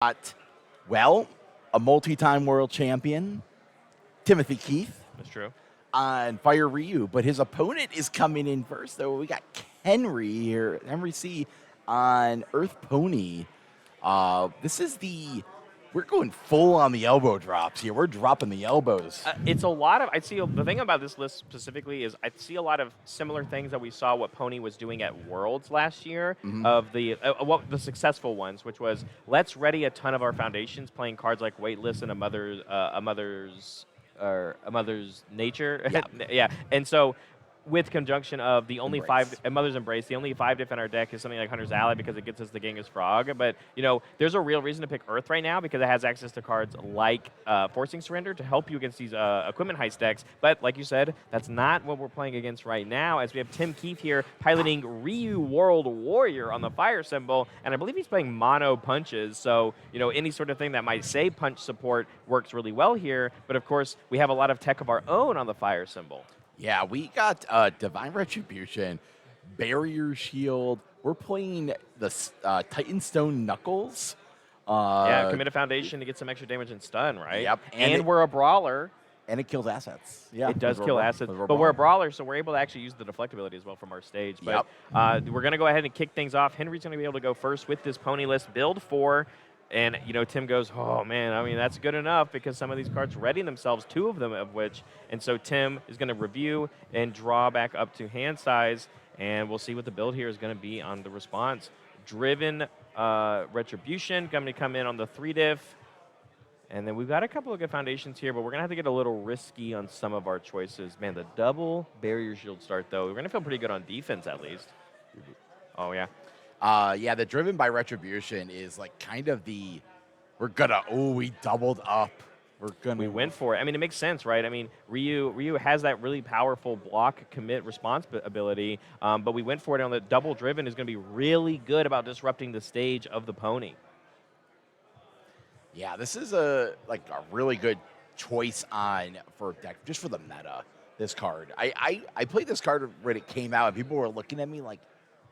got, well, a multi-time world champion, Timothy Keith, That's true. on Fire Ryu, but his opponent is coming in first, though. We got Henry here, Henry C. on Earth Pony. This is we're going full on the elbow drops here. We're dropping the elbows. It's a lot of. I see the thing about this list specifically is I see a lot of similar things that we saw what Pony was doing at Worlds last year of the successful ones, which was let's ready a ton of our foundations playing cards like Weightless and a mother's nature. Yeah. Yeah, and so. With conjunction of the only Embrace. Mother's Embrace, the only 5 diff in our deck is something like Hunter's Ally because it gets us the Genghis Frog. But, there's a real reason to pick Earth right now because it has access to cards like Forcing Surrender to help you against these equipment heist decks. But, like you said, that's not what we're playing against right now as we have Tim Keefe here piloting Ryu World Warrior on the fire symbol. And I believe he's playing mono punches. So, any sort of thing that might say punch support works really well here. But, of course, we have a lot of tech of our own on the fire symbol. Yeah, we got Divine Retribution, Barrier Shield. We're playing the Titanstone Knuckles. Commit a foundation to get some extra damage and stun, right? Yep. And we're a brawler. And it kills assets. Yeah, it does kill assets. But we're a brawler, so we're able to actually use the deflect ability as well from our stage. But we're going to go ahead and kick things off. Henry's going to be able to go first with this pony list, build 4. And, Tim goes, oh, man, I mean, that's good enough because some of these cards ready themselves, 2 of them of which. And so Tim is going to review and draw back up to hand size. And we'll see what the build here is going to be on the response. Driven Retribution going to come in on the 3 diff. And then we've got a couple of good foundations here, but we're going to have to get a little risky on some of our choices. Man, the double Barrier Shield start, though. We're going to feel pretty good on defense, at least. Oh, yeah. The Driven by Retribution is like kind of we doubled up. We went for it. I mean, it makes sense, right? I mean, Ryu has that really powerful block commit response ability, but we went for it on the double Driven is going to be really good about disrupting the stage of the pony. Yeah, this is a really good choice for deck, just for the meta, this card. I played this card when it came out, and people were looking at me like,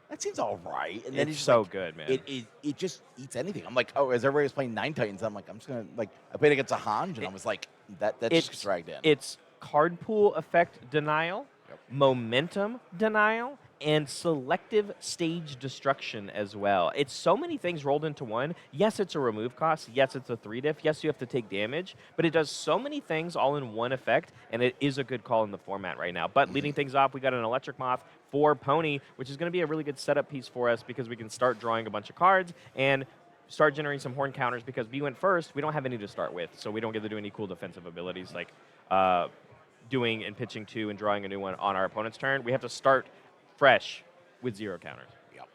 that seems all right. And then it's so good, man. It just eats anything. I'm like, oh, as everybody's playing 9 Titans, I'm like, I'm just going to, I played against a Hanj, and I was like, that just gets dragged in. It's card pool effect denial, momentum denial, and selective stage destruction as well. It's so many things rolled into one. Yes, it's a remove cost. Yes, it's a 3 diff. Yes, you have to take damage. But it does so many things all in one effect, and it is a good call in the format right now. But leading things off, we got an Electric Moth for Pony, which is going to be a really good setup piece for us because we can start drawing a bunch of cards and start generating some horn counters because we went first. We don't have any to start with, so we don't get to do any cool defensive abilities like doing and pitching 2 and drawing a new one on our opponent's turn. We have to start fresh with 0 counters. Yep.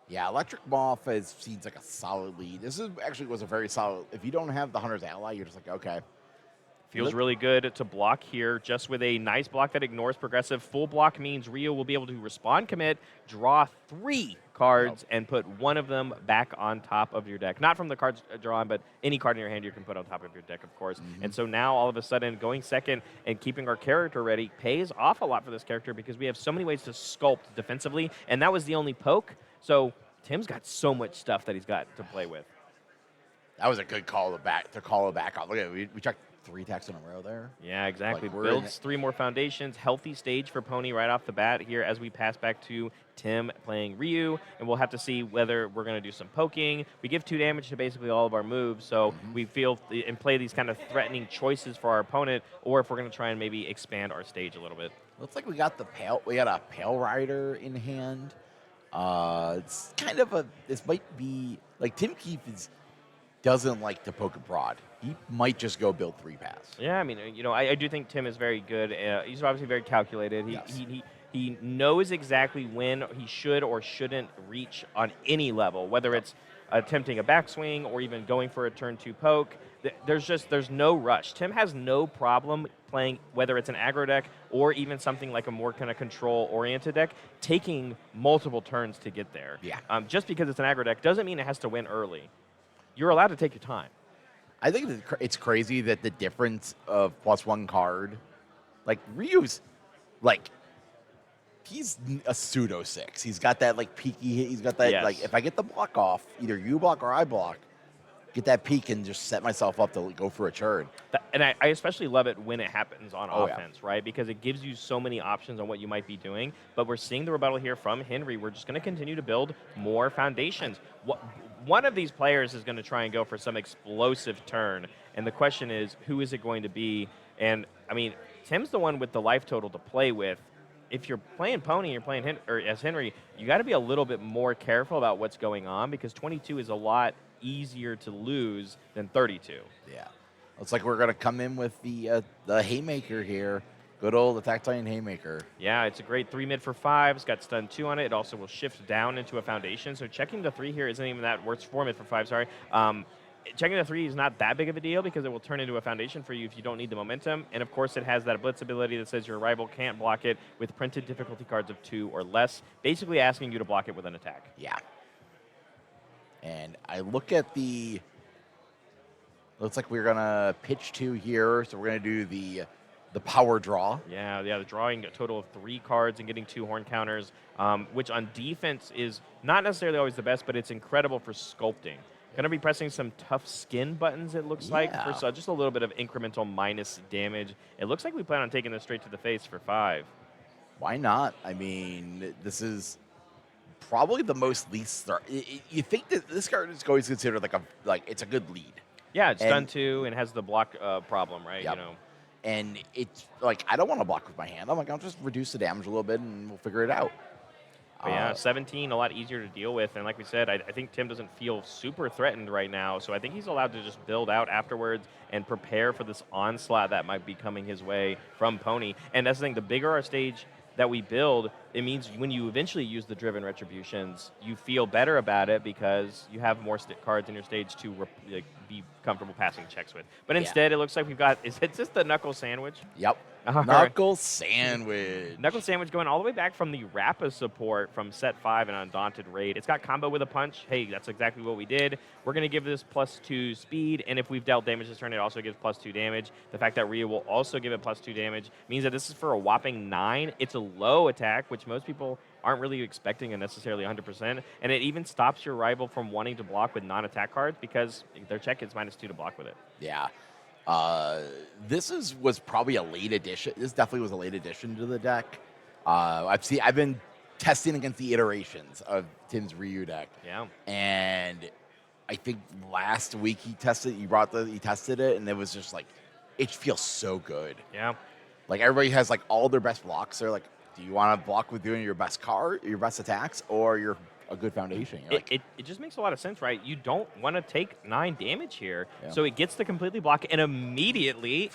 Yeah, Electric Moth seems like a solid lead. This was a very solid. If you don't have the Hunter's Ally, you're just like, okay. Feels really good to block here just with a nice block that ignores progressive. Full block means Ryu will be able to respond commit, draw 3 cards, and put 1 of them back on top of your deck. Not from the cards drawn, but any card in your hand you can put on top of your deck, of course. And so now, all of a sudden, going second and keeping our character ready pays off a lot for this character because we have so many ways to sculpt defensively, and that was the only poke. So Tim's got so much stuff that he's got to play with. That was a good call it back off. Look at it. We checked 3 attacks in a row there. Yeah, exactly. Builds 3 more foundations. Healthy stage for Pony right off the bat here as we pass back to Tim playing Ryu, and we'll have to see whether we're going to do some poking. We give 2 damage to basically all of our moves, so we feel and play these kind of threatening choices for our opponent, or if we're going to try and maybe expand our stage a little bit. Looks like we got a Pale Rider in hand. It's kind of this might be, like, Tim Keefe doesn't like to poke abroad. He might just go build 3 pass. Yeah, I mean, I do think Tim is very good. He's obviously very calculated. He knows exactly when he should or shouldn't reach on any level, whether it's attempting a backswing or even going for a turn 2 poke. There's no rush. Tim has no problem playing, whether it's an aggro deck or even something like a more kind of control-oriented deck, taking multiple turns to get there. Yeah. Just because it's an aggro deck doesn't mean it has to win early. You're allowed to take your time. I think it's crazy that the difference of +1 card, like Ryu's, like, he's a pseudo 6. He's got that like peaky. He's got that like if I get the block off, either you block or I block, get that peak and just set myself up to go for a turn. And I especially love it when it happens on Oh, yeah. offense, right? Because it gives you so many options on what you might be doing. But we're seeing the rebuttal here from Henry. We're just going to continue to build more foundations. One of these players is going to try and go for some explosive turn. And the question is, who is it going to be? And, I mean, Tim's the one with the life total to play with. If you're playing Pony, you're playing as Henry, you got to be a little bit more careful about what's going on because 22 is a lot easier to lose than 32. Yeah. Looks like we're going to come in with the Haymaker here. Good old Attack Titan Haymaker. Yeah, it's a great 3 mid for 5. It's got stun 2 on it. It also will shift down into a foundation. So checking the 3 here isn't even that worse. 4 mid for 5, sorry. Checking the 3 is not that big of a deal because it will turn into a foundation for you if you don't need the momentum. And, of course, it has that blitz ability that says your rival can't block it with printed difficulty cards of 2 or less, basically asking you to block it with an attack. Yeah. And I look at the... Looks like we're going to pitch 2 here, so we're going to do the power draw. Yeah, the drawing a total of 3 cards and getting 2 horn counters, which on defense is not necessarily always the best, but it's incredible for sculpting. Going to be pressing some tough skin buttons, it looks like, for just a little bit of incremental minus damage. It looks like we plan on taking this straight to the face for 5. Why not? I mean, this is probably the most least... You think that this card is always considered it's a good lead. Yeah, it's stun 2 and has the block problem, right? Yep. You know. And it's like, I don't want to block with my hand. I'm like, I'll just reduce the damage a little bit and we'll figure it out. But yeah, 17, a lot easier to deal with. And like we said, I think Tim doesn't feel super threatened right now. So I think he's allowed to just build out afterwards and prepare for this onslaught that might be coming his way from Pony. And that's the thing, the bigger our stage that we build, it means when you eventually use the Driven Retributions, you feel better about it because you have more cards in your stage to be comfortable passing checks with. But instead, it looks like we've got, is it just the Knuckle Sandwich? Yep. Knuckle Sandwich. Knuckle Sandwich going all the way back from the Rappa support from set 5 and Undaunted Raid. It's got combo with a punch. Hey, that's exactly what we did. We're going to give this +2 speed, and if we've dealt damage this turn, it also gives +2 damage. The fact that Rhea will also give it +2 damage means that this is for a whopping 9. It's a low attack, which most people aren't really expecting a necessarily 100%, and it even stops your rival from wanting to block with non-attack cards because their check is -2 to block with it. Yeah. This was probably a late addition. This definitely was a late addition to the deck. I've been testing against the iterations of Tim's Ryu deck. Yeah. And I think last week he tested it, and it was just like, it feels so good. Yeah. Like everybody has like all their best blocks. They're like, do you want to block with doing your best attacks, or your a good foundation? It just makes a lot of sense, right? You don't want to take 9 damage here, so it gets to completely block, and immediately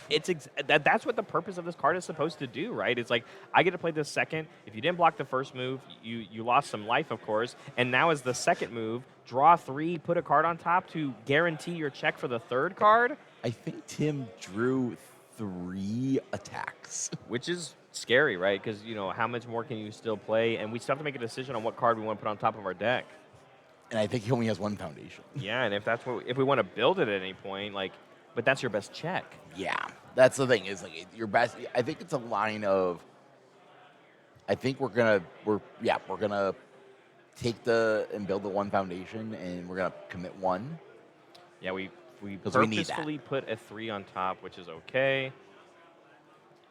that's what the purpose of this card is supposed to do, right? It's like, I get to play this second. If you didn't block the first move, you lost some life, of course, and now as the second move, draw 3, put a card on top to guarantee your check for the third card. I think Tim drew 3 attacks, which is scary, right? Because, how much more can you still play? And we still have to make a decision on what card we want to put on top of our deck. And I think he only has 1 foundation. Yeah, and if we want to build it at any point, but that's your best check. Yeah, that's the thing, is like your best. I think it's a line of, I think we're gonna take and build the 1 foundation, and we're gonna commit 1. Yeah, we need purposefully put a 3 on top, which is okay.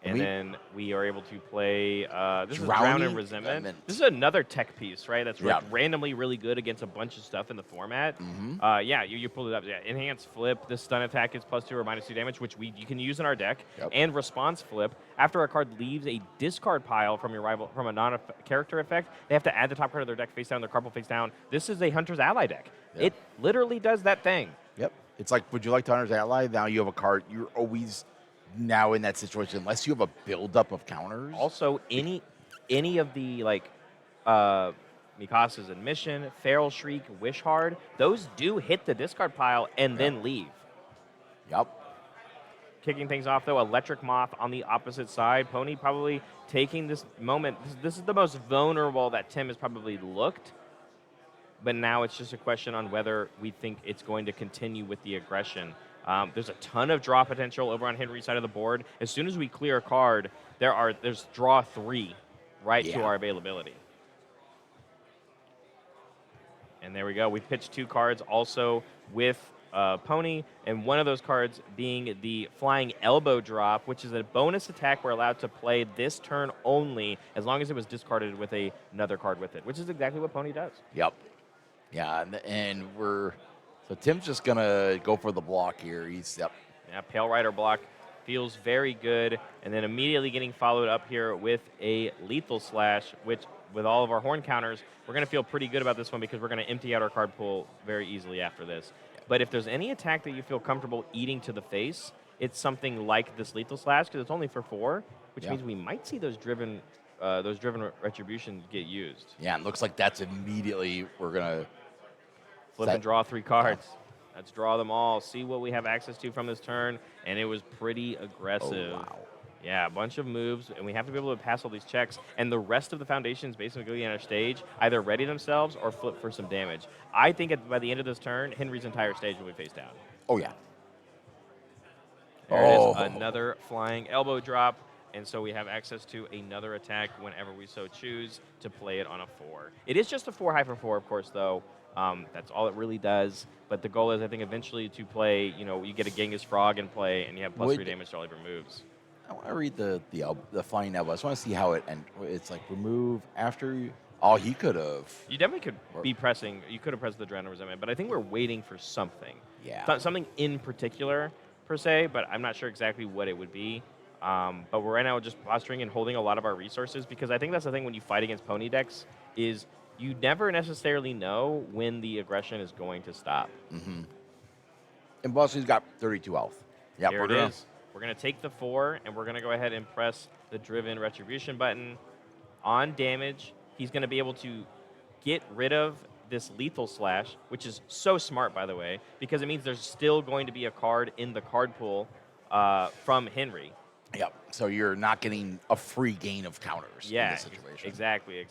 And then we are able to play, this is Drown and Resentment. This is another tech piece, right? That's randomly really good against a bunch of stuff in the format. Yeah, you pulled it up. Yeah, Enhance Flip. This stun attack is +2 or -2 damage, which you can use in our deck. And Response Flip. After a card leaves a discard pile from your rival from a non-character effect, they have to add the top card of their deck face down, their card will face down. This is a Hunter's Ally deck. It literally does that thing. Yep. It's like, would you like to Hunter's Ally? Now you have a card. You're always now in that situation, unless you have a buildup of counters. Also, any of the Mikasa's Admission, Feral Shriek, Wish Hard, those do hit the discard pile and then leave. Yep. Kicking things off, though, Electric Moth on the opposite side. Pony probably taking this moment. This is the most vulnerable that Tim has probably looked. But now it's just a question on whether we think it's going to continue with the aggression. There's a ton of draw potential over on Henry's side of the board. As soon as we clear a card, there's draw 3 to our availability. And there we go. We pitched 2 cards also with Pony, and one of those cards being the Flying Elbow Drop, which is a bonus attack we're allowed to play this turn only, as long as it was discarded with another card with it, which is exactly what Pony does. Yep. Yeah, and so Tim's just gonna go for the block here. Yep. Yeah, Pale Rider block feels very good, and then immediately getting followed up here with a Lethal Slash, which with all of our horn counters, we're going to feel pretty good about this one because we're going to empty out our card pool very easily after this. But if there's any attack that you feel comfortable eating to the face, it's something like this Lethal Slash because it's only for 4, which means we might see those driven retributions get used. Yeah, it looks like that's immediately we're gonna flip and draw 3 cards. Let's draw them all, see what we have access to from this turn, and it was pretty aggressive. Oh, wow. Yeah, a bunch of moves, and we have to be able to pass all these checks, and the rest of the foundations basically on our stage either ready themselves or flip for some damage. I think by the end of this turn, Henry's entire stage will be face down. Oh, yeah. There it is, another Flying Elbow Drop, and so we have access to another attack whenever we so choose to play it on a 4. It is just a 4 high for 4, of course, though. That's all it really does. But the goal is, I think, eventually to play, you get a Genghis Frog in play, and you have +3 damage to all of your moves. I want to read the Flying Elbow. I just want to see how it's like remove after you. Oh, he could have. You definitely could be pressing. You could have pressed the Adrenaline Resentment, but I think we're waiting for something. Yeah. Something in particular, per se, but I'm not sure exactly what it would be. But we're right now just posturing and holding a lot of our resources because I think that's the thing when you fight against pony decks is you never necessarily know when the aggression is going to stop. Mm-hmm. And Boston's got 32 health. Yeah, Here it is. We're going to take the 4, and we're going to go ahead and press the Driven Retribution button. On damage, he's going to be able to get rid of this Lethal Slash, which is so smart, by the way, because it means there's still going to be a card in the card pool from Henry. Yep. So you're not getting a free gain of counters in this situation. Exactly.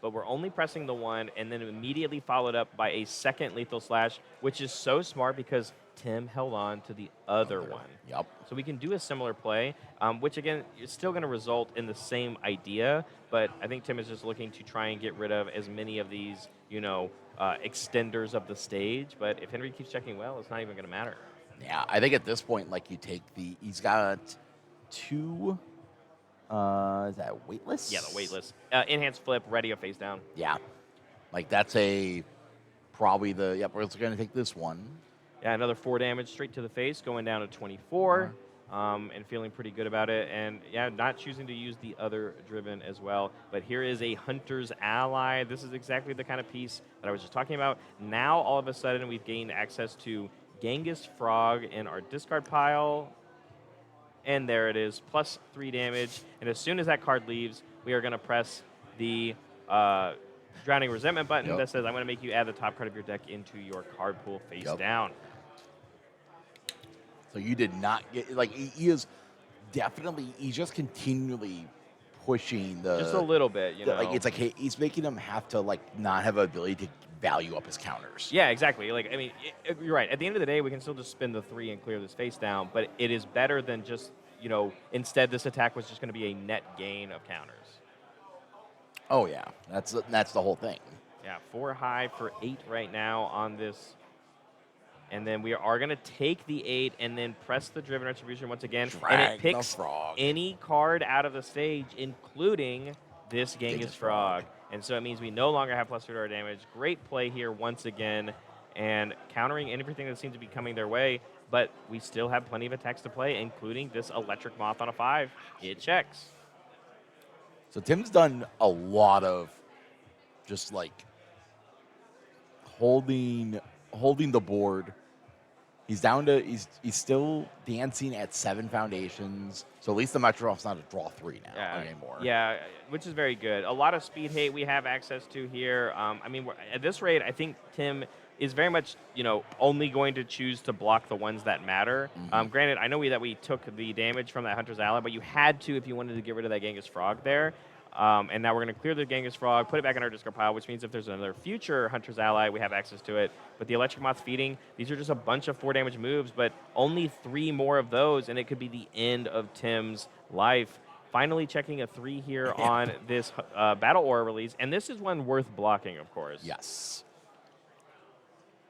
But we're only pressing the 1, and then immediately followed up by a second Lethal Slash, which is so smart because Tim held on to the other one. Yep. So we can do a similar play, which, again, is still going to result in the same idea, but I think Tim is just looking to try and get rid of as many of these, extenders of the stage. But if Henry keeps checking well, it's not even going to matter. Yeah, I think at this point, like, you take he's got 2... is that weightless? Yeah, the weightless. Enhanced flip, ready or face down. Yeah. Like, that's probably we're going to take this one. Yeah, another 4 damage straight to the face, going down to 24, and feeling pretty good about it. And, yeah, not choosing to use the other Driven as well. But here is a Hunter's Ally. This is exactly the kind of piece that I was just talking about. Now, all of a sudden, we've gained access to Genghis Frog in our discard pile. And there it is, +3 damage. And as soon as that card leaves, we are going to press the Drowning Resentment button that says, I'm going to make you add the top card of your deck into your card pool face down. So you did not get, like, he is definitely, he's just continually pushing just a little bit, Like, it's like he's making him have to, like, not have an ability to value up his counters. Yeah, exactly. Like, I mean, you're right. At the end of the day, we can still just spin the 3 and clear this face down, but it is better than just, instead this attack was just going to be a net gain of counters. Oh, yeah. That's the whole thing. Yeah, 4 high for 8 right now on this. And then we are going to take the 8 and then press the Driven Retribution once again. And it picks any card out of the stage, including this Genghis Frog. And so it means we no longer have +3 to our damage. Great play here once again, and countering everything that seems to be coming their way. But we still have plenty of attacks to play, including this Electric Moth on a 5. It checks. So Tim's done a lot of just, like, holding the board. He's down to he's still dancing at 7 foundations. So at least the Metronom's not a draw 3 now anymore. Yeah, which is very good. A lot of speed hate we have access to here. I mean, at this rate, I think Tim is very much, only going to choose to block the ones that matter. Granted, I know that we took the damage from that Hunter's Ally, but you had to if you wanted to get rid of that Genghis Frog there. And now we're going to clear the Genghis Frog, put it back in our discard pile, which means if there's another future Hunter's Ally, we have access to it. But the Electric Moth feeding, these are just a bunch of 4 damage moves, but only 3 more of those, and it could be the end of Tim's life. Finally checking a 3 here on this Battle Aura release, and this is one worth blocking, of course. Yes.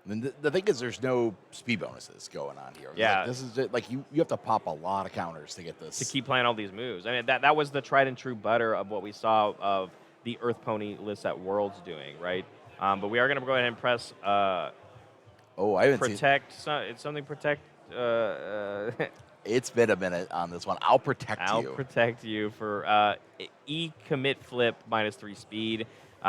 And the thing is, there's no speed bonuses going on here. Yeah. Like, this is just, like you have to pop a lot of counters to get this. To keep playing all these moves. I mean, that was the tried and true butter of what we saw of the Earth Pony list at Worlds doing, right? But we are going to go ahead and press Oh, I haven't seen. protect. It's something protect. It's been a minute on this one. I'll protect I'll you. protect you for E commit flip -3 speed.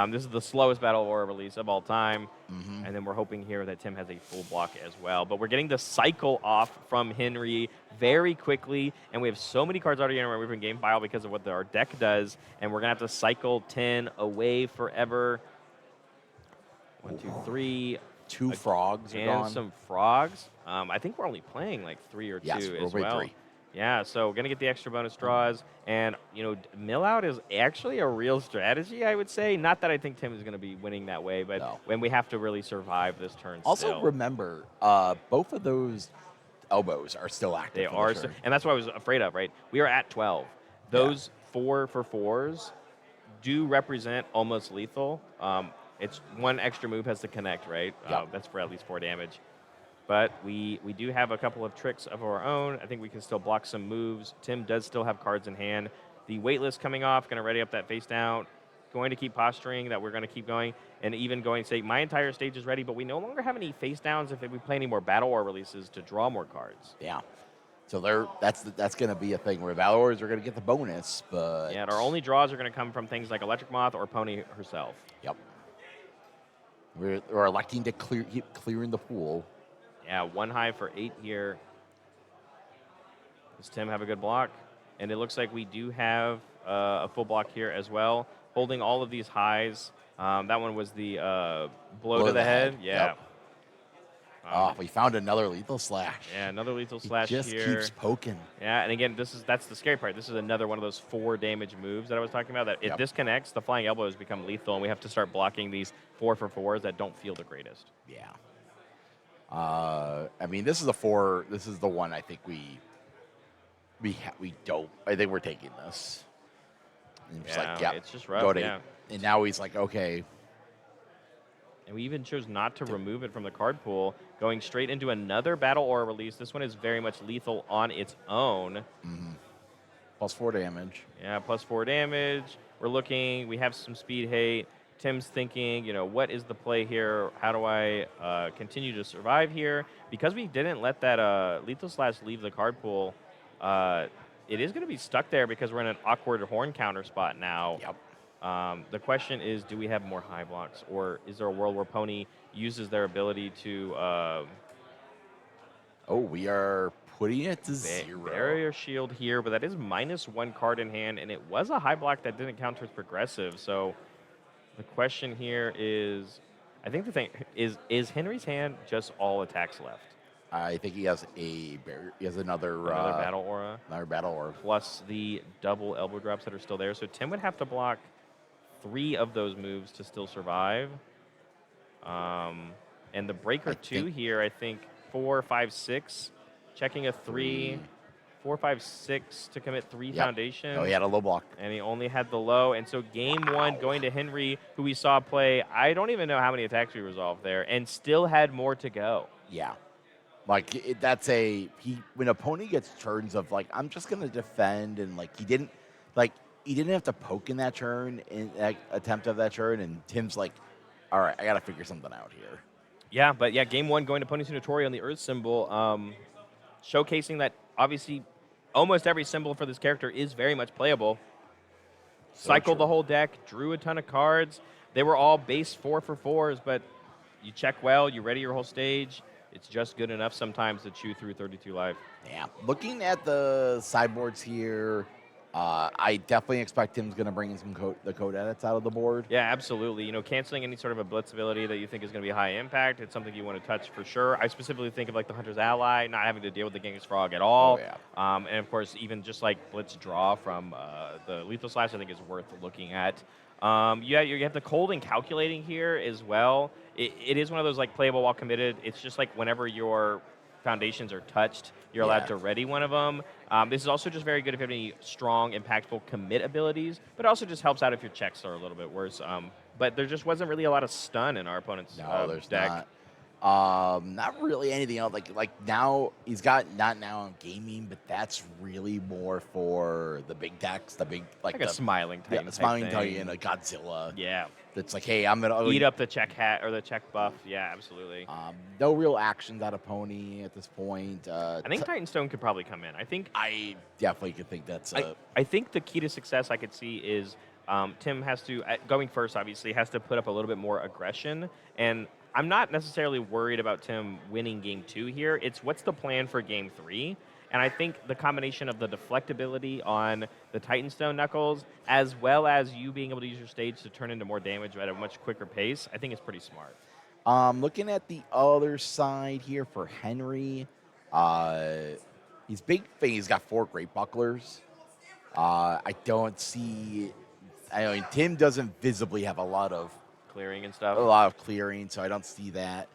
This is the slowest Battle Aura release of all time. And then we're hoping here that Tim has a full block as well. But we're getting the cycle off from Henry very quickly. And we have so many cards already in game file because of what our deck does. And we're going to have to cycle 10 away forever. 1, 2, 3. 2 frogs are and gone. some frogs. I think we're only playing like 3 or 2 as well. 3. Yeah, so we're going to get the extra bonus draws. And, you know, mill out is actually a real strategy, I would say. Not that I think Tim is going to be winning that way, but when we have to really survive this turn Also, remember, both of those elbows are still active. They are, and that's what I was afraid of, right? We are at 12. Those 4 for 4s do represent almost lethal. It's one extra move has to connect, right? That's for at least 4 damage. But we do have a couple of tricks of our own. I think we can still block some moves. Tim does still have cards in hand. The waitlist coming off, going to ready up that face down. Going to keep posturing that we're going to keep going. And even going, say, my entire stage is ready, but we no longer have any face downs if we play any more Battle War releases to draw more cards. Yeah. So that's going to be a thing where Battle Wars are going to get the bonus, but... Yeah, and our only draws are going to come from things like Electric Moth or Pony herself. Yep. We're electing to keep clearing the pool. Yeah, 1 high for 8 here. Does Tim have a good block? And it looks like we do have a full block here as well, holding all of these highs. That one was the blow to the head. Yeah. Yep. We found another lethal slash. Yeah, another lethal slash just here. Just keeps poking. Yeah, and again, that's the scary part. This is another one of those 4 damage moves that I was talking about. That it disconnects, the flying elbows become lethal, and we have to start blocking these 4 for 4s that don't feel the greatest. Yeah. I mean, this is the 4. This is the one I think we don't. I think we're taking this. And it's just rough. And now he's like, okay. And we even chose not to remove it from the card pool, going straight into another Battle Aura release. This one is very much lethal on its own. Plus 4 damage. Yeah, plus 4 damage. We're looking. We have some speed hate. Tim's thinking, you know, what is the play here? How do I continue to survive here? Because we didn't let that lethal slash leave the card pool, it is going to be stuck there because we're in an awkward horn counter spot now. Yep. The question is, do we have more high blocks, or is there a world where Pony uses their ability to... we are putting it to 0. Barrier shield here, but that is -1 card in hand, and it was a high block that didn't count towards progressive, so... The question here is, I think the thing is Henry's hand just all attacks left? I think he has another Battle Aura. Another Battle Aura. Plus the double elbow drops that are still there. So Tim would have to block 3 of those moves to still survive. And the breaker 2 here, I think 4, 5, 6. Checking a 3. 4, 5, 6 to commit 3 foundation. Oh, he had a low block. And he only had the low. And so game 1 going to Henry, who we saw play, I don't even know how many attacks we resolved there, and still had more to go. Yeah. Like, when a pony gets turns of, like, I'm just going to defend, and, like, he didn't have to poke in that turn, in that attempt of that turn, and Tim's like, all right, I got to figure something out here. Yeah, but yeah, game 1 going to Pony Tsunotori on the Earth symbol, showcasing that obviously almost every symbol for this character is very much playable. Cycled the whole deck, drew a ton of cards. They were all base 4 for 4s, but you check well, you ready your whole stage. It's just good enough sometimes to chew through 32 life. Yeah. Looking at the sideboards here, I definitely expect Tim's going to bring in the code edits out of the board. Yeah, absolutely. You know, canceling any sort of a blitz ability that you think is going to be high impact, it's something you want to touch for sure. I specifically think of like the Hunter's Ally, not having to deal with the Genghis Frog at all. Oh, yeah. And of course, even just like blitz draw from the Lethal Slash, I think is worth looking at. You have the cold and calculating here as well. It is one of those like playable while committed. It's just like whenever your foundations are touched, you're allowed to ready one of them. This is also just very good if you have any strong, impactful commit abilities, but it also just helps out if your checks are a little bit worse. But there just wasn't really a lot of stun in our opponent's there's deck. not. Not really anything else. Like now he's got not now on gaming, but that's really more for the big decks, the big like Like a the smiling yeah, Titan type Smiling thing. Titan, a Godzilla. Yeah. That's like, hey, I'm gonna Eat up the check hat or the check buff. Yeah, absolutely. no real actions out of Pony at this point. I think Titan Stone could probably come in. I think I definitely could think that's I think the key to success I could see is Tim has to, going first, obviously, has to put up a little bit more aggression. And I'm not necessarily worried about Tim winning game 2 here. It's what's the plan for game 3? And I think the combination of the deflectability on the Titan Stone Knuckles, as well as you being able to use your stage to turn into more damage at a much quicker pace, I think is pretty smart. looking at the other side here for Henry. Uh, he's big thing. He's got 4 great bucklers. I don't see. I mean, Tim doesn't visibly have Clearing and stuff. a lot of clearing, so I don't see that.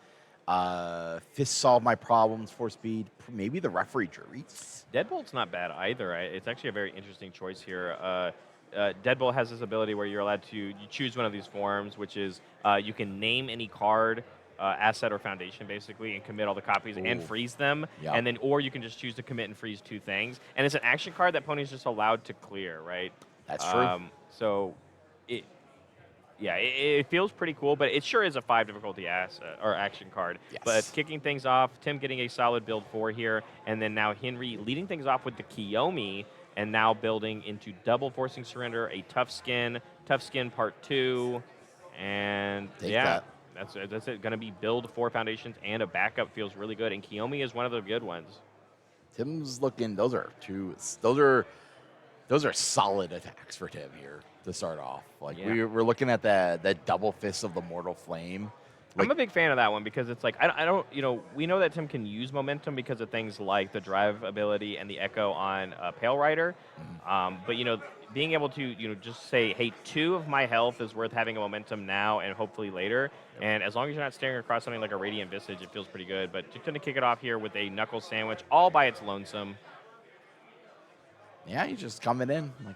Fist solve my problems for speed. Maybe the referee juries. Deadbolt's not bad either. It's actually a very interesting choice here. Deadbolt has this ability where you're allowed to you choose one of these forms, which is you can name any card, asset, or foundation basically, and commit all the copies and freeze them, Yep. and then or you can just choose to commit and freeze 2 things. And it's an action card that Pony's just allowed to clear, right? That's true. So, it yeah, it feels pretty cool, but it sure is a 5 difficulty asset or action card. Yes. But kicking things off, Tim getting a solid build 4 here, and then now Henry leading things off with the Kiyomi, and now building into double forcing surrender, a tough skin part 2, and Take yeah, that. that's it. Going to be build 4 foundations and a backup feels really good, and Kiyomi is one of the good ones. Tim's looking. Those are solid attacks for Tim here to start off. Like Yeah. we're looking at that double fist of the Mortal Flame. I'm a big fan of that one because it's like I don't we know that Tim can use momentum because of things like the drive ability and the echo on Pale Rider, but being able to just say, hey, 2 of my health is worth having a momentum now and hopefully later, and as long as you're not staring across something like a Radiant Visage, it feels pretty good. But just going to kick it off here with a Knuckle Sandwich all by its lonesome. Yeah, he's just coming in like,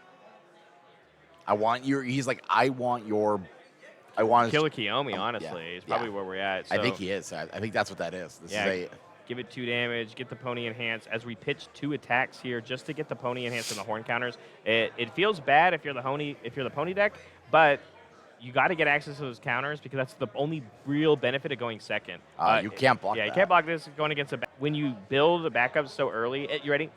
I want your. He's like, I want your. I want Kill a Kiyomi, honestly. yeah, Is probably yeah. where we're at. So, I think he is. I think that's what that is. This yeah, is give it 2 damage, get the Pony enhanced. As we pitch 2 attacks here just to get the Pony enhanced and the horn counters. It feels bad if you're the Pony deck, but you got to get access to those counters because that's the only real benefit of going second. you can't block. Yeah, you that. can't block this going against when you build the backups so early. You ready?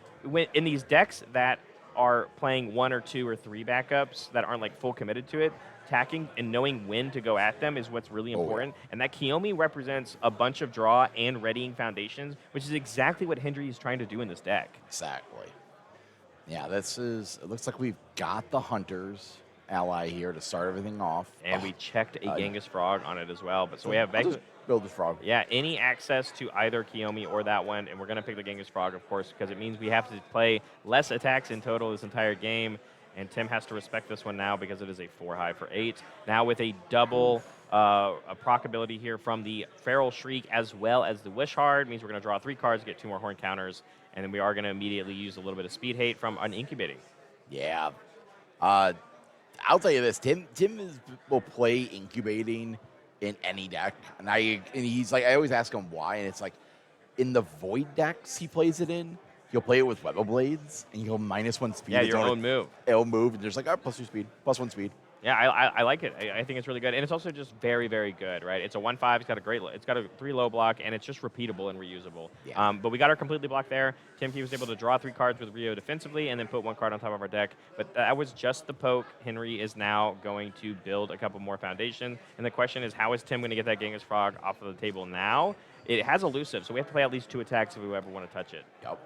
In these decks that are playing 1 or 2 or 3 backups that aren't like full committed to it, attacking and knowing when to go at them is what's really important. And that Kiyomi represents a bunch of draw and readying foundations, which is exactly what Henry is trying to do in this deck. Exactly. Yeah, it looks like we've got the Hunters ally here to start everything off. And we checked a Genghis Frog on it as well. But so we have I'll just build the frog. Yeah, any access to either Kiyomi or that one, and we're going to pick the Genghis Frog, of course, because it means we have to play less attacks in total this entire game, and Tim has to respect this one now because it is a 4-high for 8. Now with a double a proc ability here from the Feral Shriek as well as the Wish Hard, means we're going to draw 3 cards, get 2 more horn counters, and then we are going to immediately use a little bit of Speed Hate from an Incubating. Yeah. I'll tell you this, Tim will play Incubating in any deck, and he's like, I always ask him why, and it's like, in the Void decks he plays it in, he'll play it with Web Blades, and he'll -1 speed. Yeah, your own move. It'll move, and there's like, +2 speed, +1 speed. Yeah, I like it. I think it's really good, and it's also just very, very good, right? It's a 1/5. It's got a 3 low block, and it's just repeatable and reusable. Yeah. But we got our completely blocked there. Tim Key was able to draw 3 cards with Rio defensively, and then put 1 card on top of our deck. But that was just the poke. Henry is now going to build a couple more foundation, and the question is, how is Tim going to get that Genghis Frog off of the table now? It has elusive, so we have to play at least 2 attacks if we ever want to touch it. Yep.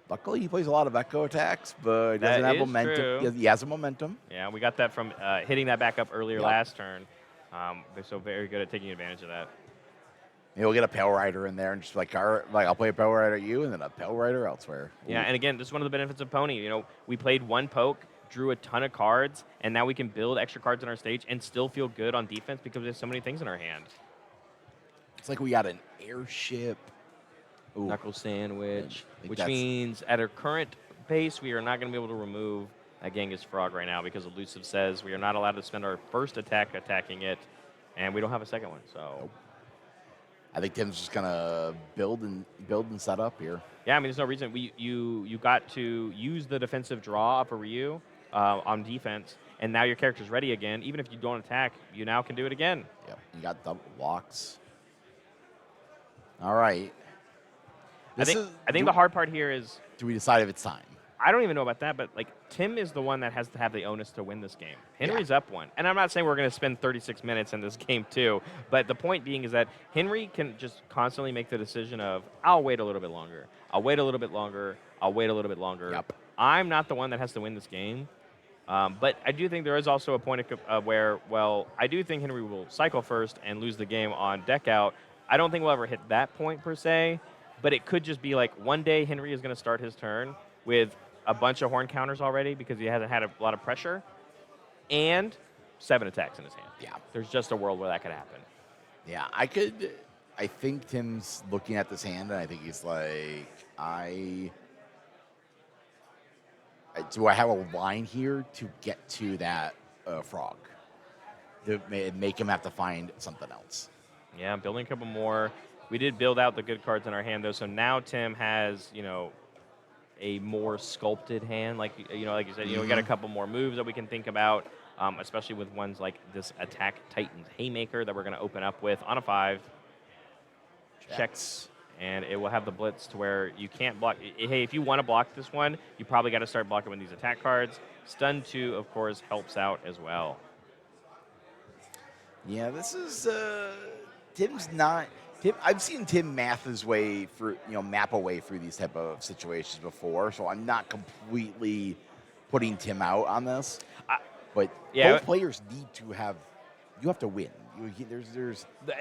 Luckily, he plays a lot of echo attacks, but he doesn't have momentum. True. He has a momentum. Yeah, we got that from hitting that back up earlier Yep. last turn. They're so very good at taking advantage of that. Maybe we'll get a Pale Rider in there and just like I'll play a Pale Rider at you and then a Pale Rider elsewhere. Ooh. Yeah, and again, this is one of the benefits of Pony. We played 1 poke, drew a ton of cards, and now we can build extra cards on our stage and still feel good on defense because there's so many things in our hand. It's like we got an airship. Ooh. Knuckle Sandwich, which that's- means at our current base, we are not going to be able to remove a Genghis Frog right now because Elusive says we are not allowed to spend our first attack attacking it, and we don't have a second one. So I think Tim's just gonna build and set up here. Yeah, I mean, there's no reason. You got to use the defensive draw of a Ryu on defense, and now your character's ready again. Even if you don't attack, you now can do it again. Yep, you got double blocks. All right. I think the hard part here is, do we decide if it's time? I don't even know about that, but like Tim is the one that has to have the onus to win this game. Henry's up one. And I'm not saying we're going to spend 36 minutes in this game too, but the point being is that Henry can just constantly make the decision of, I'll wait a little bit longer. I'll wait a little bit longer. I'll wait a little bit longer. Yep. I'm not the one that has to win this game. But I do think there is also a point of where, well, I do think Henry will cycle first and lose the game on deck out. I don't think we'll ever hit that point per se, but it could just be like one day Henry is going to start his turn with a bunch of horn counters already because he hasn't had a lot of pressure, and 7 attacks in his hand. Yeah. There's just a world where that could happen. Yeah, I think Tim's looking at this hand, and I think he's like, do I have a line here to get to that frog? To make him have to find something else. Yeah, building a couple more. We did build out the good cards in our hand, though, so now Tim has, a more sculpted hand, like you said, we got a couple more moves that we can think about, especially with ones like this Attack Titan's Haymaker that we're going to open up with on a 5. Checks, and it will have the blitz to where you can't block. Hey, if you want to block this one, you probably got to start blocking with these attack cards. Stun 2, of course, helps out as well. Yeah, this is Tim's not. I've seen Tim map his way through, map away through these type of situations before, so I'm not completely putting Tim out on this. But both players need to have. You have to win.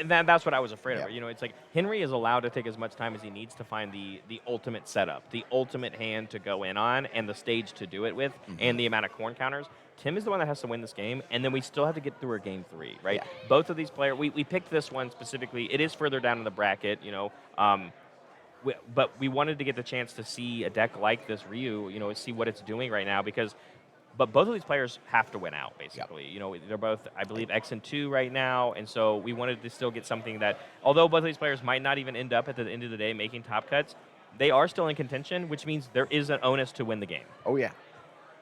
That's what I was afraid of. It's like Henry is allowed to take as much time as he needs to find the ultimate setup, the ultimate hand to go in on, and the stage to do it with, and the amount of corn counters. Tim is the one that has to win this game, and then we still have to get through our game 3, right? Yeah. Both of these players, we picked this one specifically. It is further down in the bracket, but we wanted to get the chance to see a deck like this Ryu, see what it's doing right now But both of these players have to win out, basically. Yep. They're both, I believe, X and 2 right now, and so we wanted to still get something that, although both of these players might not even end up at the end of the day making top cuts, they are still in contention, which means there is an onus to win the game. Oh yeah,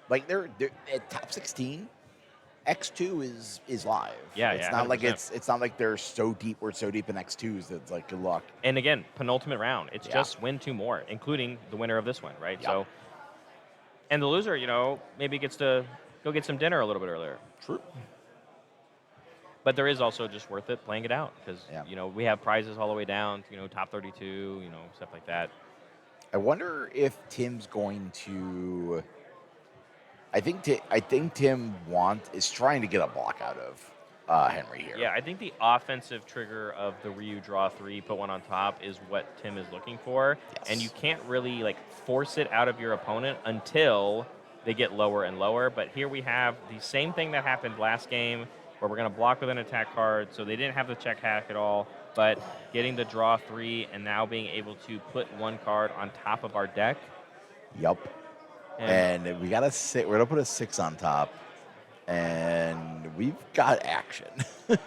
like they're at top 16. X2 is live. Yeah, it's not 100%. Like it's not like they're so deep. We're so deep in X2s that it's like good luck. And again, penultimate round. It's just win 2 more, including the winner of this one, right? Yep. So. And the loser, maybe gets to go get some dinner a little bit earlier. True. But there is also just worth it playing it out because, we have prizes all the way down, top 32, stuff like that. I wonder if Tim's going to. I think Tim is trying to get a block out of Henry here. Yeah, I think the offensive trigger of the Ryu draw 3, put one on top, is what Tim is looking for. Yes. And you can't really force it out of your opponent until they get lower and lower. But here we have the same thing that happened last game, where we're going to block with an attack card, so they didn't have the check hack at all. But getting the draw 3 and now being able to put 1 card on top of our deck. Yep. And we got a 6. We're gonna put a 6 on top. And we've got action,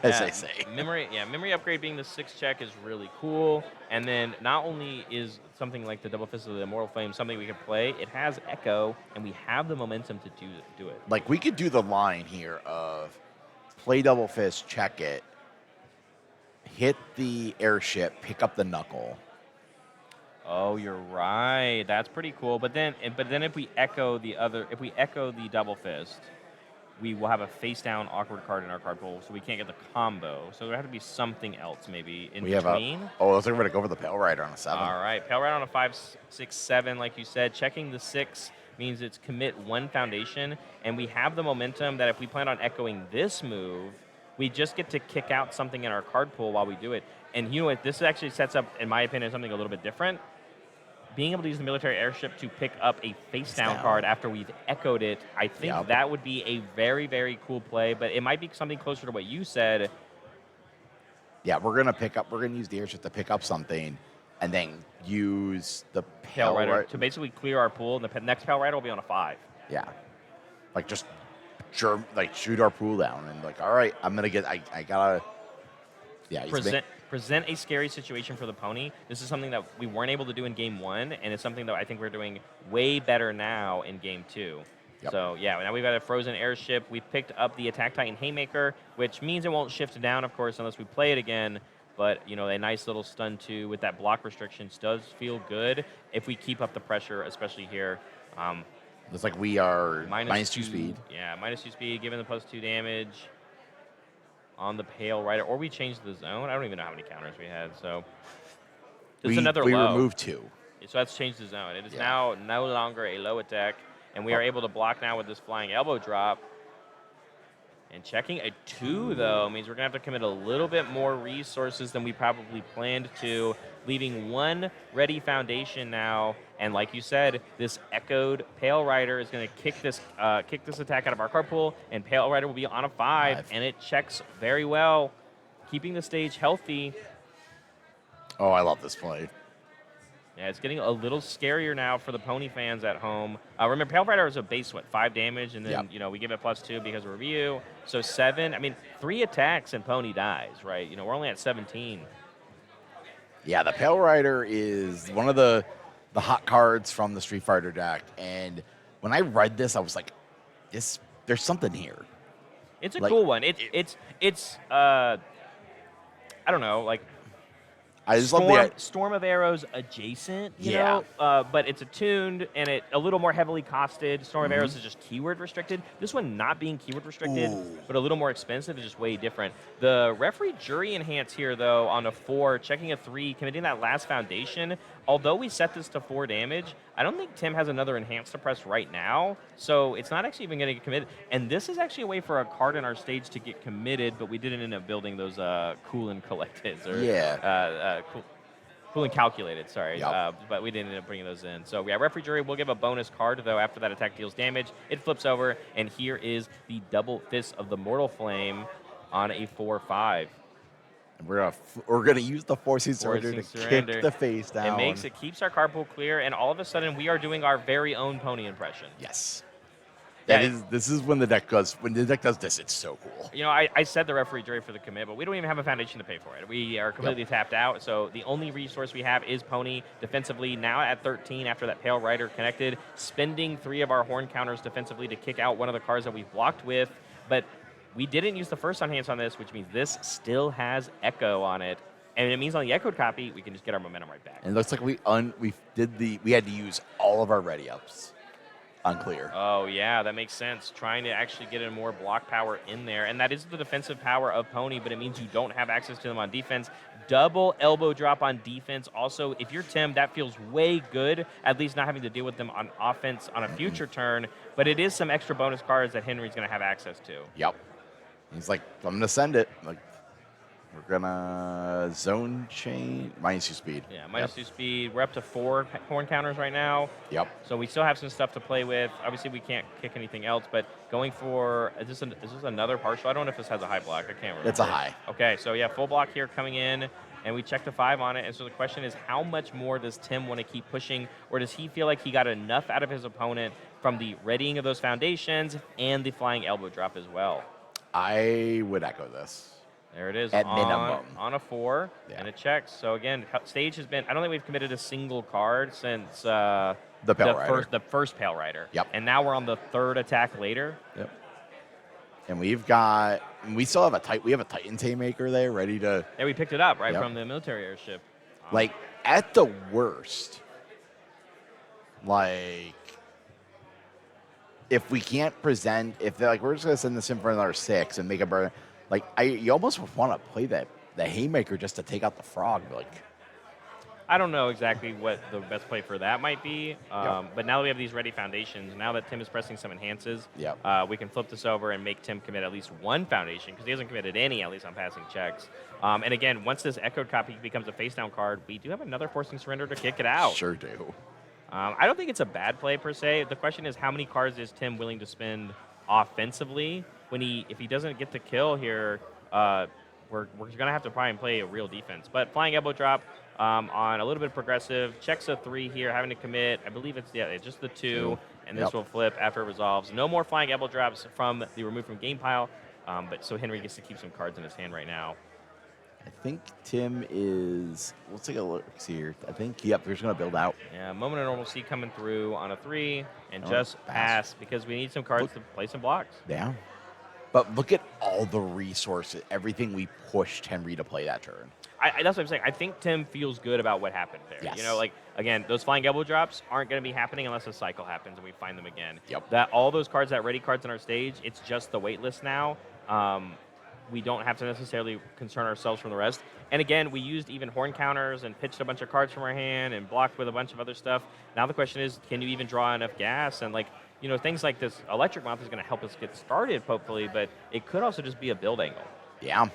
as they say. Memory upgrade being the 6 check is really cool. And then not only is something like the Double Fist of the Immortal Flame something we can play, it has Echo, and we have the momentum to do it. Like, we could do the line here of play Double Fist, check it, hit the airship, pick up the knuckle. Oh, you're right. That's pretty cool. But then if we echo the Double Fist, we will have a face-down awkward card in our card pool, so we can't get the combo. So there has to be something else maybe in between. Looks like we're going to go for the Pale Rider on a 7. All right, Pale Rider on a 5, 6, 7, like you said. Checking the 6 means it's commit 1 foundation, and we have the momentum that if we plan on echoing this move, we just get to kick out something in our card pool while we do it. And you know what? This actually sets up, in my opinion, something a little bit different. Being able to use the military airship to pick up a face-down card after we've echoed it, I think that would be a very, very cool play, but it might be something closer to what you said. Yeah, we're going to use the airship to pick up something, and then use the Pale Rider to basically clear our pool, and the next Pale Rider will be on a 5. Yeah. Just shoot our pool down, and all right, I'm going to get, I got to, present a scary situation for the pony. This is something that we weren't able to do in game 1, and it's something that I think we're doing way better now in game 2. Yep. So yeah, now we've got a frozen airship. We picked up the Attack Titan Haymaker, which means it won't shift down, of course, unless we play it again. But a nice little stun 2 with that block restrictions does feel good if we keep up the pressure, especially here. Looks like we are Minus -2 speed. Yeah, -2 speed, given the +2 damage on the Pale Rider. Or we changed the zone. I don't even know how many counters we had. So there's another we low. removed 2. So that's changed the zone. It is now no longer a low attack, and we are able to block now with this flying elbow drop. And checking a 2, though, means we're going to have to commit a little bit more resources than we probably planned to, leaving 1 ready foundation now. And like you said, this echoed Pale Rider is going to kick this attack out of our card pool, and Pale Rider will be on a 5, and it checks very well, keeping the stage healthy. Oh, I love this play. Yeah, it's getting a little scarier now for the pony fans at home. Remember, Pale Rider is a base, 5 damage, and then, we give it +2 because of review. So 7, 3 attacks and pony dies, right? We're only at 17. Yeah, the Pale Rider is one of the hot cards from the Street Fighter deck. And when I read this, I was like, there's something here. It's a cool one. It's I don't know, like, I just love the Storm of Arrows adjacent, you know, but it's attuned and it a little more heavily costed. Storm of Arrows is just keyword restricted. This one not being keyword restricted, but a little more expensive is just way different. The referee jury enhance here, though, on a 4, checking a 3, committing that last foundation. Although we set this to 4 damage, I don't think Tim has another enhance to press right now, so it's not actually even going to get committed. And this is actually a way for a card in our stage to get committed, but we didn't end up building those cool and collected. Cool and calculated, sorry. But we didn't end up bringing those in. So, yeah, referee jury will give a bonus card, though, after that attack deals damage. It flips over, and here is the double fist of the Mortal Flame on a 4/5. And we're gonna use the Forcing Surrender to kick the face down. It keeps our card pool clear, and all of a sudden we are doing our very own pony impression. Yes. This is when the deck does this, it's so cool. I said the referee jury for the commit, but we don't even have a foundation to pay for it. We are completely tapped out, so the only resource we have is pony defensively, now at 13 after that Pale Rider connected, spending 3 of our horn counters defensively to kick out one of the cards that we've blocked with, but we didn't use the first enhance on this, which means this still has Echo on it. And it means on the echoed copy, we can just get our momentum right back. And it looks like we had to use all of our ready ups on clear. Oh, yeah, that makes sense. Trying to actually get in more block power in there. And that is the defensive power of Pony, but it means you don't have access to them on defense. Double elbow drop on defense. Also, if you're Tim, that feels way good, at least not having to deal with them on offense on a future turn. But it is some extra bonus cards that Henry's going to have access to. Yep. He's like, I'm going to send it. Like, we're going to zone chain, -2 speed. Yeah, -2 speed. We're up to 4 horn counters right now. Yep. So we still have some stuff to play with. Obviously, we can't kick anything else, but going for, is this another partial? I don't know if this has a high block. I can't remember. It's a high. Okay, so yeah, full block here coming in, and we checked a 5 on it. And so the question is, how much more does Tim want to keep pushing, or does he feel like he got enough out of his opponent from the readying of those foundations and the flying elbow drop as well? I would echo this. There it is. At minimum. On a 4, and it checks. So again, stage has been, I don't think we've committed a single card since the first Pale Rider. Yep. And now we're on the 3rd attack later. Yep. And we still have a Titan Haymaker there ready to. Yeah, we picked it up from the military airship. Like, at the worst, like, if we can't present, if they're like, we're just going to send this in for another 6 and make a burn, like, you almost want to play the Haymaker just to take out the frog. Like, I don't know exactly what the best play for that might be, but now that we have these ready foundations, now that Tim is pressing some enhances, we can flip this over and make Tim commit at least 1 foundation, because he hasn't committed any, at least on passing checks. And again, once this echoed copy becomes a face-down card, we do have another Forcing Surrender to kick it out. Sure do. I don't think it's a bad play per se. The question is, how many cards is Tim willing to spend offensively if he doesn't get the kill here? We're going to have to try and play a real defense. But flying elbow drop on a little bit progressive, checks a 3 here, having to commit. I believe it's just the 2, and this will flip after it resolves. No more flying elbow drops from the remove from game pile, but so Henry gets to keep some cards in his hand right now. I think Tim is. Let's take a look here. I think yep, we're just gonna build out. Yeah, moment of normalcy coming through on a 3 and Oh, just pass. pass because we need some cards Look. to play some blocks. Yeah. But look at all the resources, everything we pushed Henry to play that turn. That's what I'm saying. I think Tim feels good about what happened there. Yes. You know, like, again, those flying elbow drops aren't going to be happening unless a cycle happens and we find them again. Yep. That all those cards, that ready cards on our stage, it's just the wait list now. We don't have to necessarily concern ourselves from the rest. And again, we used even horn counters and pitched a bunch of cards from our hand and blocked with a bunch of other stuff. Now the question is, can you even draw enough gas? And like, you know, things like this electric mouth is going to help us get started, hopefully, but it could also just be a build angle. Yeah.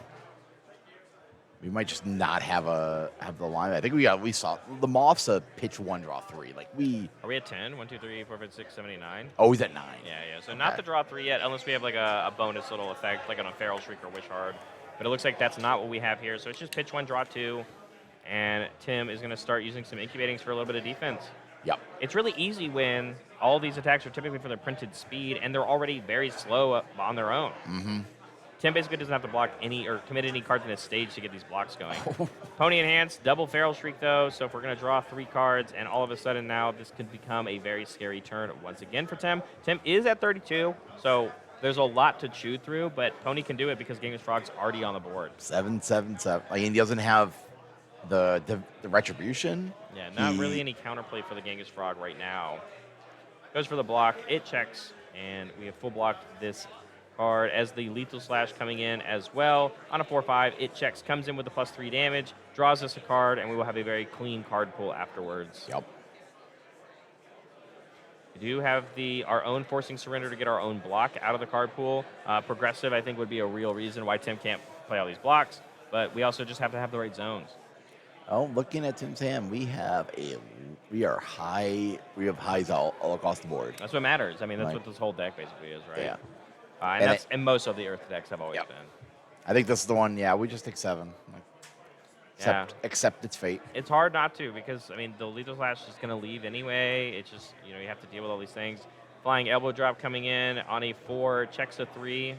We might just not have the line. I think we saw the Moth's a pitch 1, draw 3. Like we Are we at 10? 1, 2, 3, 4, 5, 6, 7, 8, 9? Oh, he's at 9. Yeah. So not the draw 3 yet, unless we have like a bonus little effect, like on a Feral Shriek or Wish Hard. But it looks like that's not what we have here. So it's just pitch 1, draw 2. And Tim is going to start using some incubatings for a little bit of defense. Yep. It's really easy when all these attacks are typically for their printed speed, and they're already very slow on their own. Mm-hmm. Tim basically doesn't have to block any or commit any cards in his stage to get these blocks going. Pony enhanced, double Feral Shriek though, so if we're going to draw 3 cards, and all of a sudden now this could become a very scary turn once again for Tim. Tim is at 32, so there's a lot to chew through, but Pony can do it because Genghis Frog's already on the board. 7, 7, 7. Like, he doesn't have the retribution. Yeah, not really any counterplay for the Genghis Frog right now. Goes for the block, it checks, and we have full blocked this card as the Lethal Slash coming in as well. On a 4/5, it checks, comes in with the +3 damage, draws us a card, and we will have a very clean card pool afterwards. Yep. We do have our own Forcing Surrender to get our own block out of the card pool. Progressive, I think, would be a real reason why Tim can't play all these blocks, but we also just have to have the right zones. Oh, looking at Tim's hand, we have highs all across the board. That's what matters. I mean, that's Right. what this whole deck basically is, right? Yeah. And most of the Earth decks have always been. I think this is the one. Yeah, we just take 7. Like, accept its fate. It's hard not to because, I mean, the Lethal Slash is going to leave anyway. It's just, you know, you have to deal with all these things. Flying Elbow Drop coming in on a 4, checks a 3.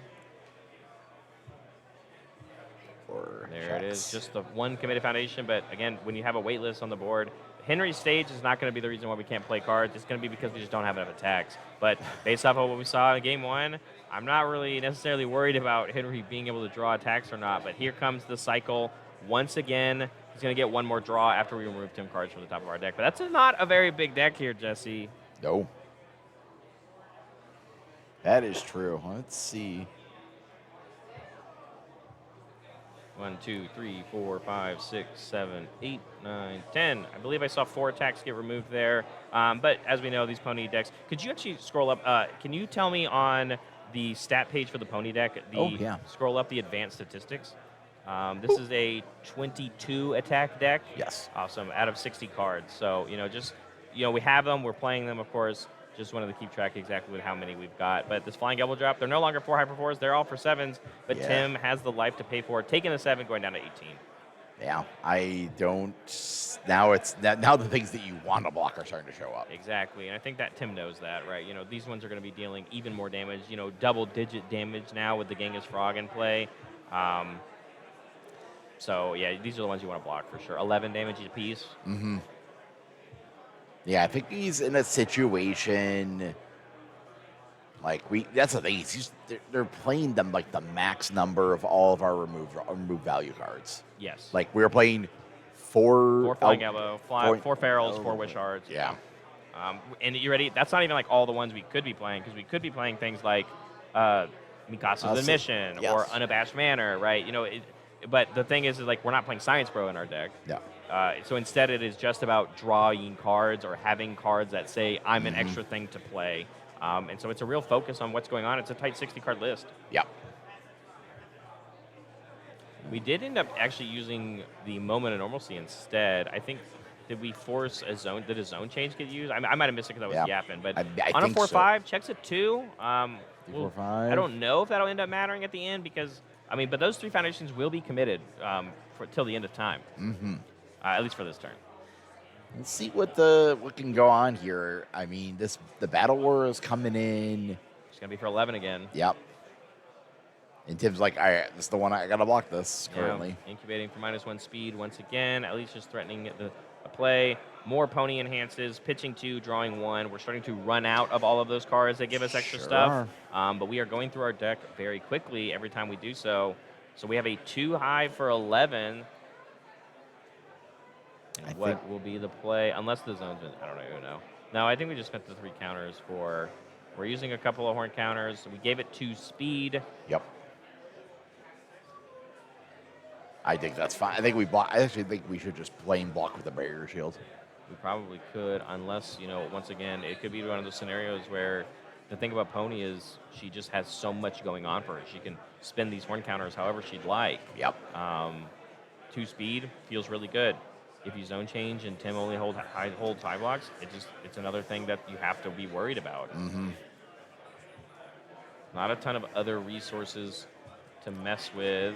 There it is, just the 1 committed foundation. But again, when you have a wait list on the board, Henry's stage is not going to be the reason why we can't play cards. It's going to be because we just don't have enough attacks. But based off of what we saw in Game 1, I'm not really necessarily worried about Henry being able to draw attacks or not. But here comes the cycle. Once again, he's going to get 1 more draw after we remove Tim cards from the top of our deck. But that's not a very big deck here, Jesse. No. That is true. Let's see. 1, 2, 3, 4, 5, 6, 7, 8, 9, 10. I believe I saw 4 attacks get removed there. But as we know, these Pony decks, could you actually scroll up? Can you tell me on the stat page for the Pony deck, scroll up the advanced statistics? This is a 22 attack deck. Yes. Awesome. Out of 60 cards. So, we have them. We're playing them, of course. Just wanted to keep track exactly with how many we've got. But this Flying Elbow Drop, they're no longer 4 hyper 4s. They're all for 7s. But Yeah. Tim has the life to pay for it, taking a 7, going down to 18. Yeah, I don't. Now the things that you want to block are starting to show up. Exactly, and I think that Tim knows that, right? These ones are going to be dealing even more damage. Double-digit damage now with the Genghis Frog in play. So yeah, these are the ones you want to block for sure. 11 damage each piece. Mm-hmm. Yeah, I think he's in a situation like that's the thing. They're playing them like the max number of all of our removed value cards. Yes. Like we're playing 4 Flying Elbow, 4 Ferals, 4 Wish Hearts. Yeah. And you ready? That's not even like all the ones we could be playing, because we could be playing things like Mikasa's Admission or Unabashed Manor, right? But the thing is like we're not playing Science Bro in our deck. Yeah. So instead, it is just about drawing cards or having cards that say, I'm an extra thing to play. And so it's a real focus on what's going on. It's a tight 60-card list. Yeah. We did end up actually using the Moment of Normalcy instead. I think, did we force a zone? Did a zone change get used? I might have missed it because I was yapping. But I on a think 4/5, checks at 2. 4/5. I don't know if that'll end up mattering at the end because, but those 3 foundations will be committed till the end of time. Mm-hmm. At least for this turn. Let's see what can go on here. I mean, the Battle War is coming in. It's going to be for 11 again. Yep. And Tim's like, all right, this is the one I got to block this currently. Yeah, incubating for -1 speed once again. At least just threatening the play. More pony enhances, pitching 2, drawing 1. We're starting to run out of all of those cards that give us extra Sure stuff. are. But we are going through our deck very quickly every time we do so. So we have a 2 high for 11. And what will be the play? Unless the zone's been, I don't even know. No, I think we just spent the 3 counters for, we're using a couple of horn counters. We gave it 2 speed. Yep. I think that's fine. I think we block. I actually think we should just plain block with the barrier shield. We probably could, unless, once again, it could be one of those scenarios where the thing about Pony is she just has so much going on for her. She can spin these horn counters however she'd like. Yep. 2 speed feels really good. If you zone change and Tim only holds high blocks, it's another thing that you have to be worried about. Mm-hmm. Not a ton of other resources to mess with.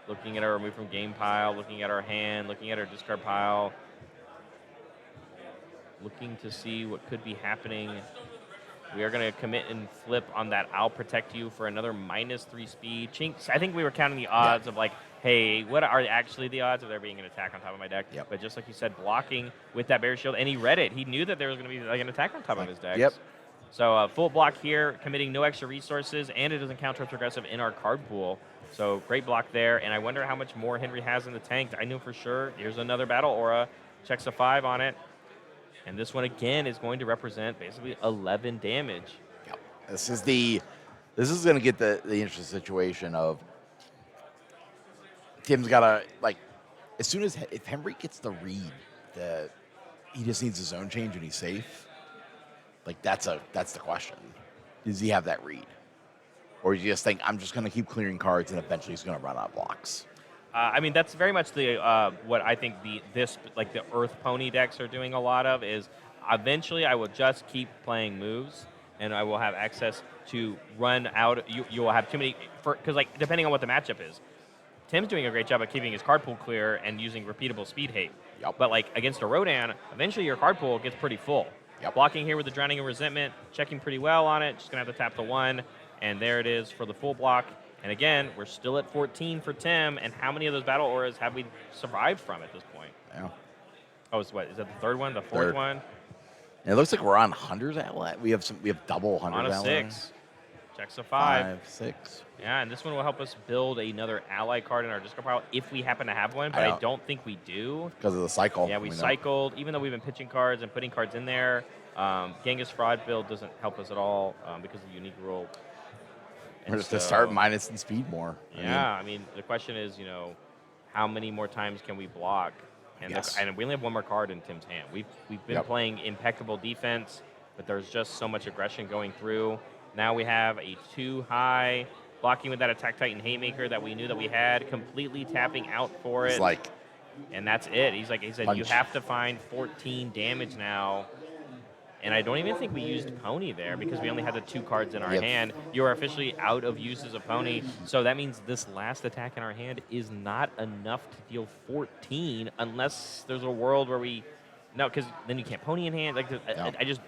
Looking at our remove from game pile, looking at our hand, looking at our discard pile. Looking to see what could be happening. We are going to commit and flip on that I'll protect you for another -3 speed. Chinks, I think we were counting the odds of like, hey, what are actually the odds of there being an attack on top of my deck? Yep. But just like you said, blocking with that barrier shield, and he read it. He knew that there was going to be like an attack on top of his deck. Yep. So full block here, committing no extra resources, and it doesn't counter aggressive in our card pool. So great block there, and I wonder how much more Henry has in the tank. I knew for sure. Here's another battle aura. Checks a 5 on it. And this one, again, is going to represent basically 11 damage. Yep. This is going to get the interesting situation of Tim's got to, like, as soon as, if Henry gets the read, he just needs his own change and he's safe. Like, that's the question. Does he have that read? Or do you just think, I'm just going to keep clearing cards and eventually he's going to run out of blocks? I mean, that's very much the what I think the Earth Pony decks are doing a lot of is eventually I will just keep playing moves and I will have access to run out. You will have too many, because like depending on what the matchup is. Tim's doing a great job of keeping his card pool clear and using repeatable speed hate. Yep. But like against a Rodan, eventually your card pool gets pretty full. Yep. Blocking here with the Drowning and Resentment, checking pretty well on it. Just going to have to tap the 1, and there it is for the full block. And again, we're still at 14 for Tim, and how many of those battle auras have we survived from at this point? Yeah. Oh, is that the third one, the fourth one? And it looks like we're on Hunter's Ally. We have double Hunter's On a Ally. 6. Checks a 5. 6. Yeah, and this one will help us build another ally card in our discard pile if we happen to have one, but I don't think we do. Because of the cycle. Yeah, we cycled. Even though we've been pitching cards and putting cards in there, Genghis Fraud build doesn't help us at all because of the unique rule. We're just to start minus and speed more. I mean, the question is, how many more times can we block? And, yes. And we only have one more card in Tim's hand. We've been playing impeccable defense, but there's just so much aggression going through. Now we have a 2 high, blocking with that Attack Titan Haymaker that we knew that we had, completely tapping out for it. And that's it. He said, punch. You have to find 14 damage now. And I don't even think we used Pony there because we only had the 2 cards in our hand. You are officially out of use as a Pony. So that means this last attack in our hand is not enough to deal 14 unless there's a world where we... No, because then you can't Pony in hand. Like,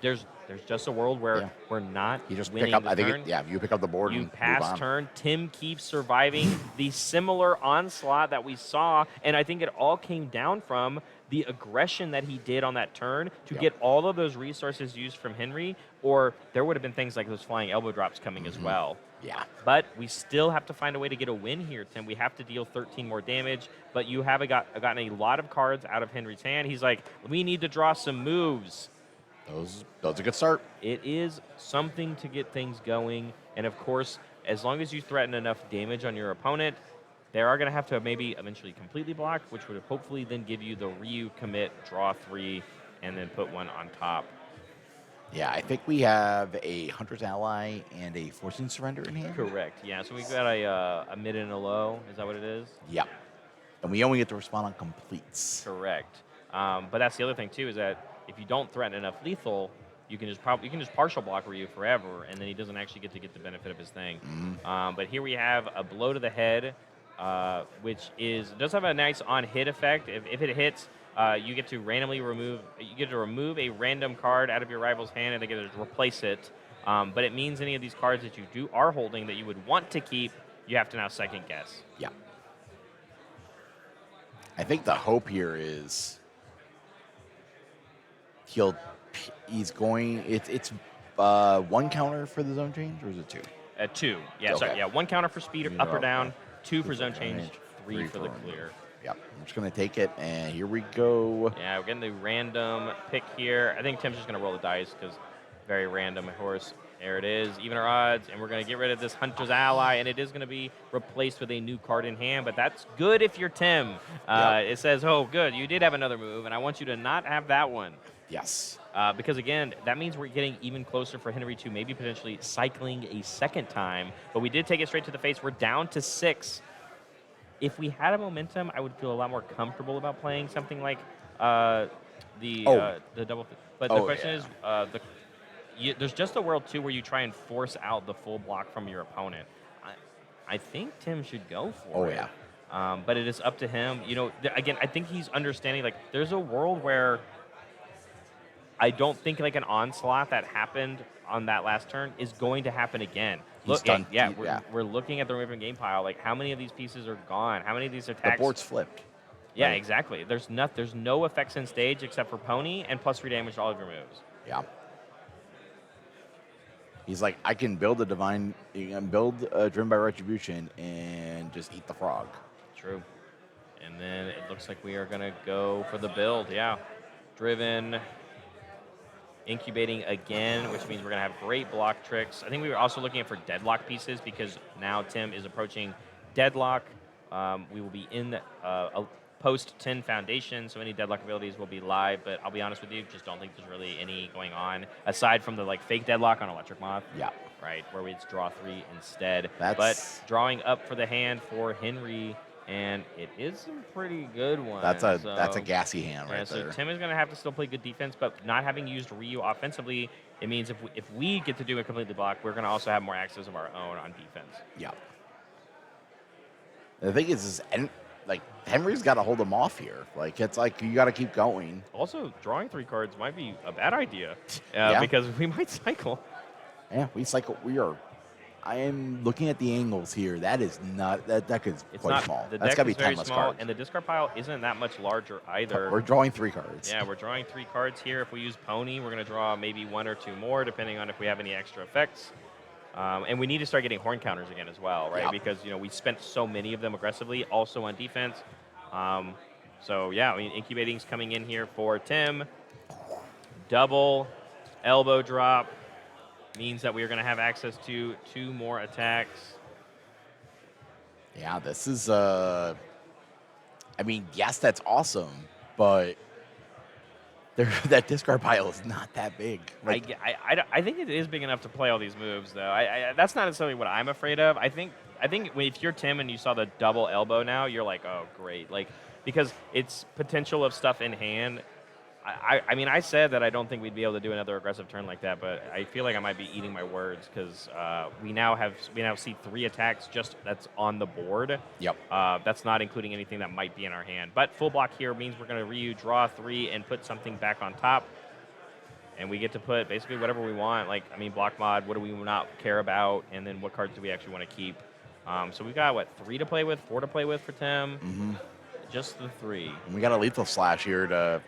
there's just a world where we're not winning pick up, the turn. You pick up the board You pass turn. Tim keeps surviving the similar onslaught that we saw. And I think it all came down from the aggression that he did on that turn to get all of those resources used from Henry, or there would have been things like those flying elbow drops coming as well. Yeah. But we still have to find a way to get a win here, Tim. We have to deal 13 more damage, but you have gotten a lot of cards out of Henry's hand. He's like, we need to draw some moves. That's a good start. It is something to get things going, and of course, as long as you threaten enough damage on your opponent, they are going to have to maybe eventually completely block, which would hopefully then give you the Ryu commit, draw 3, and then put 1 on top. Yeah, I think we have a Hunter's Ally and a Forcing Surrender in hand. Correct, yeah. So we've got a mid and a low. Is that what it is? Yeah. And we only get to respond on completes. Correct. But that's the other thing, too, is that if you don't threaten enough lethal, you can just partial block Ryu forever, and then he doesn't actually get the benefit of his thing. Mm-hmm. But here we have a blow to the head, which does have a nice on-hit effect. If it hits, you get to randomly remove a random card out of your rival's hand, and they get to replace it. But it means any of these cards that you are holding that you would want to keep you have to now second guess. Yeah. I think the hope here is he's going. It's one counter for the zone change, or is it two? 2. Yeah, sorry. Okay. Yeah, 1 counter for speed You up or know, down, 2 two for zone change, 3 for the remove. clear. Yep. I'm just gonna take it, and here we go. Yeah, we're getting the random pick here. I think Tim's just going to roll the dice because very random horse. There it is, even our odds, and we're going to get rid of this Hunter's Ally, and it is going to be replaced with a new card in hand, but that's good if you're Tim. Yep. It says, oh, good, you did have another move, and I want you to not have that one. Yes. Because, again, that means we're getting even closer for Henry to maybe potentially cycling a second time, but we did take it straight to the face. We're down to 6. If we had a momentum, I would feel a lot more comfortable about playing something like the double. But the question is, there's just a world too where you try and force out the full block from your opponent. I think Tim should go for it. But it is up to him. You know, again, I think he's understanding. Like, there's a world where I don't think like an onslaught that happened on that last turn is going to happen again. We're looking at the ribbon game pile. Like, how many of these pieces are gone? How many of these attacks? The board's flipped. Yeah, right. Exactly. There's no effects in stage except for Pony and +3 damage to all of your moves. Yeah. He's like, I can build a divine, you can build a Driven by Retribution and just eat the frog. True. And then it looks like we are going to go for the build. Yeah. Driven. Incubating again, which means we're going to have great block tricks. I think we were also looking for deadlock pieces because now Tim is approaching deadlock. We will be in a post-10 foundation, so any deadlock abilities will be live, but I'll be honest with you, just don't think there's really any going on aside from the like fake deadlock on Electric Moth. Yeah. Right, where we just draw 3 instead. But drawing up for the hand for Henry, and it is some pretty good ones. That's a gassy hand right there. So Tim is going to have to still play good defense, but not having used Ryu offensively, it means if we get to do it completely block, we're going to also have more access of our own on defense. Yeah. The thing is like Henry's got to hold him off here. Like, it's like you got to keep going. Also, drawing 3 cards might be a bad idea yeah. because we might cycle. Yeah, we cycle. I am looking at the angles here. That is not that deck is quite small. The That's deck got to be is very 10 less small, cards. and the discard pile isn't that much larger either. We're drawing 3 cards. Yeah, we're drawing 3 cards here. If we use Pony, we're going to draw maybe 1 or 2 more, depending on if we have any extra effects. And we need to start getting horn counters again as well, right? Yep. Because we spent so many of them aggressively, also on defense. So yeah, I mean, incubating's coming in here for Tim. Double elbow drop means that we are going to have access to 2 more attacks. Yeah, this is I mean, yes, that's awesome, but that discard pile is not that big. Like, I think it is big enough to play all these moves, though. That's not necessarily what I'm afraid of. I think if you're Tim and you saw the double elbow now, you're like, oh, great. Like, because it's potential of stuff in hand. I mean, I said that I don't think we'd be able to do another aggressive turn like that, but I feel like I might be eating my words because we now see 3 attacks just that's on the board. Yep. That's not including anything that might be in our hand. But full block here means we're going to Ryu draw 3 and put something back on top, and we get to put basically whatever we want. Like, I mean, block mod. What do we not care about? And then what cards do we actually want to keep? So we've got 3 to play with, 4 to play with for Tim. Mm-hmm. Just the 3. And we got a lethal slash here to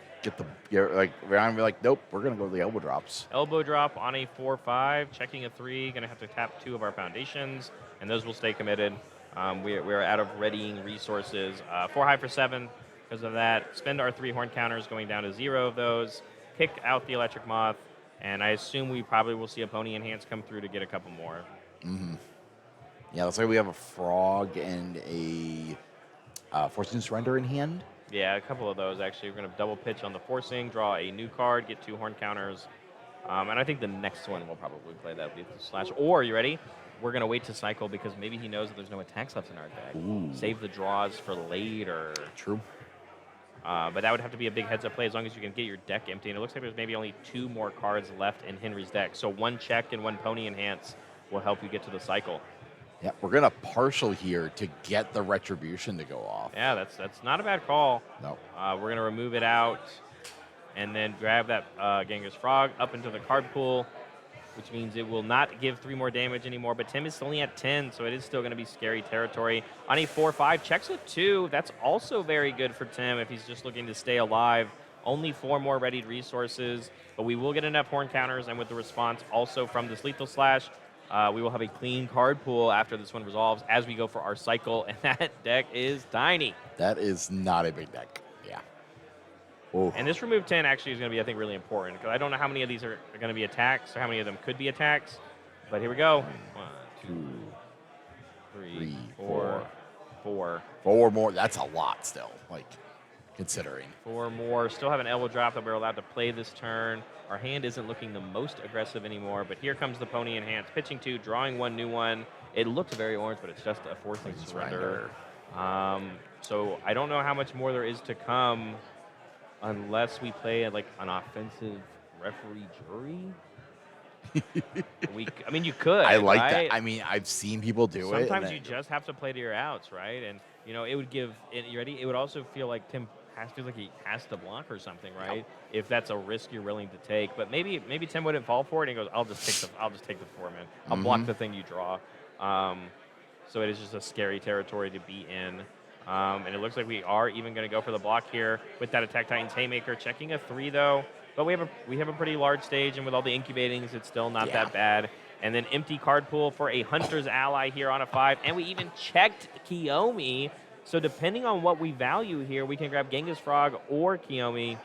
we're like, nope, we're gonna go to the elbow drops. Elbow drop on a 4/5, checking a 3. Gonna have to tap 2 of our foundations, and those will stay committed. We're out of readying resources. 4 high for 7 because of that. Spend our 3 horn counters, going down to 0 of those. Kick out the Electric Moth, and I assume we probably will see a Pony Enhance come through to get a couple more. Mm-hmm. Yeah, looks like we have a frog and a Fortune Surrender in hand. Yeah, a couple of those, actually. We're going to double pitch on the forcing, draw a new card, get 2 horn counters. And I think the next one will probably play that lethal slash. Or, you ready? We're going to wait to cycle because maybe he knows that there's no attacks left in our deck. Ooh. Save the draws for later. True. But that would have to be a big heads-up play as long as you can get your deck empty. And it looks like there's maybe only 2 more cards left in Henry's deck. So 1 check and 1 Pony Enhance will help you get to the cycle. Yeah, we're going to partial here to get the Retribution to go off. Yeah, that's not a bad call. No. We're going to remove it out and then grab that Genghis Frog up into the card pool. which means it will not give 3 more damage anymore. But Tim is only at 10, so it is still going to be scary territory. On a 4/5, checks with 2. That's also very good for Tim if he's just looking to stay alive. Only 4 more readied resources, but we will get enough horn counters, and with the response also from this lethal slash, we will have a clean card pool after this one resolves as we go for our cycle, and that deck is tiny. That is not a big deck. Yeah. Oh. And this remove 10 actually is going to be, I think, really important, because I don't know how many of these are going to be attacks or how many of them could be attacks, but here we go. 1, 2, 3, 4. 4 more. That's a lot still, like, considering. 4 more. Still have an elbow drop that we're allowed to play this turn. Our hand isn't looking the most aggressive anymore, but here comes the Pony Enhance. Pitching 2, drawing 1 new one. It looks very orange, but it's just a forcing surrender. So I don't know how much more there is to come unless we play like an offensive referee jury. I mean, you could. I like right? that. I mean, I've seen people do it. Sometimes you just have to play to your outs, right? And, you know, it would give, you ready? It would also feel like Tim feels like he has to block or something, right? Yep. If that's a risk you're willing to take. But maybe Tim wouldn't fall for it and he goes, I'll just take the 4, man. I'll block the thing you draw. So it is just a scary territory to be in. And it looks like we are even going to go for the block here with that Attack Titans Haymaker. Checking a 3, though. But we have a pretty large stage, and with all the incubatings, it's still not that bad. And then empty card pool for a Hunter's Ally here on a 5. And we even checked Kiyomi. So depending on what we value here, we can grab Genghis Frog or Kiyomi.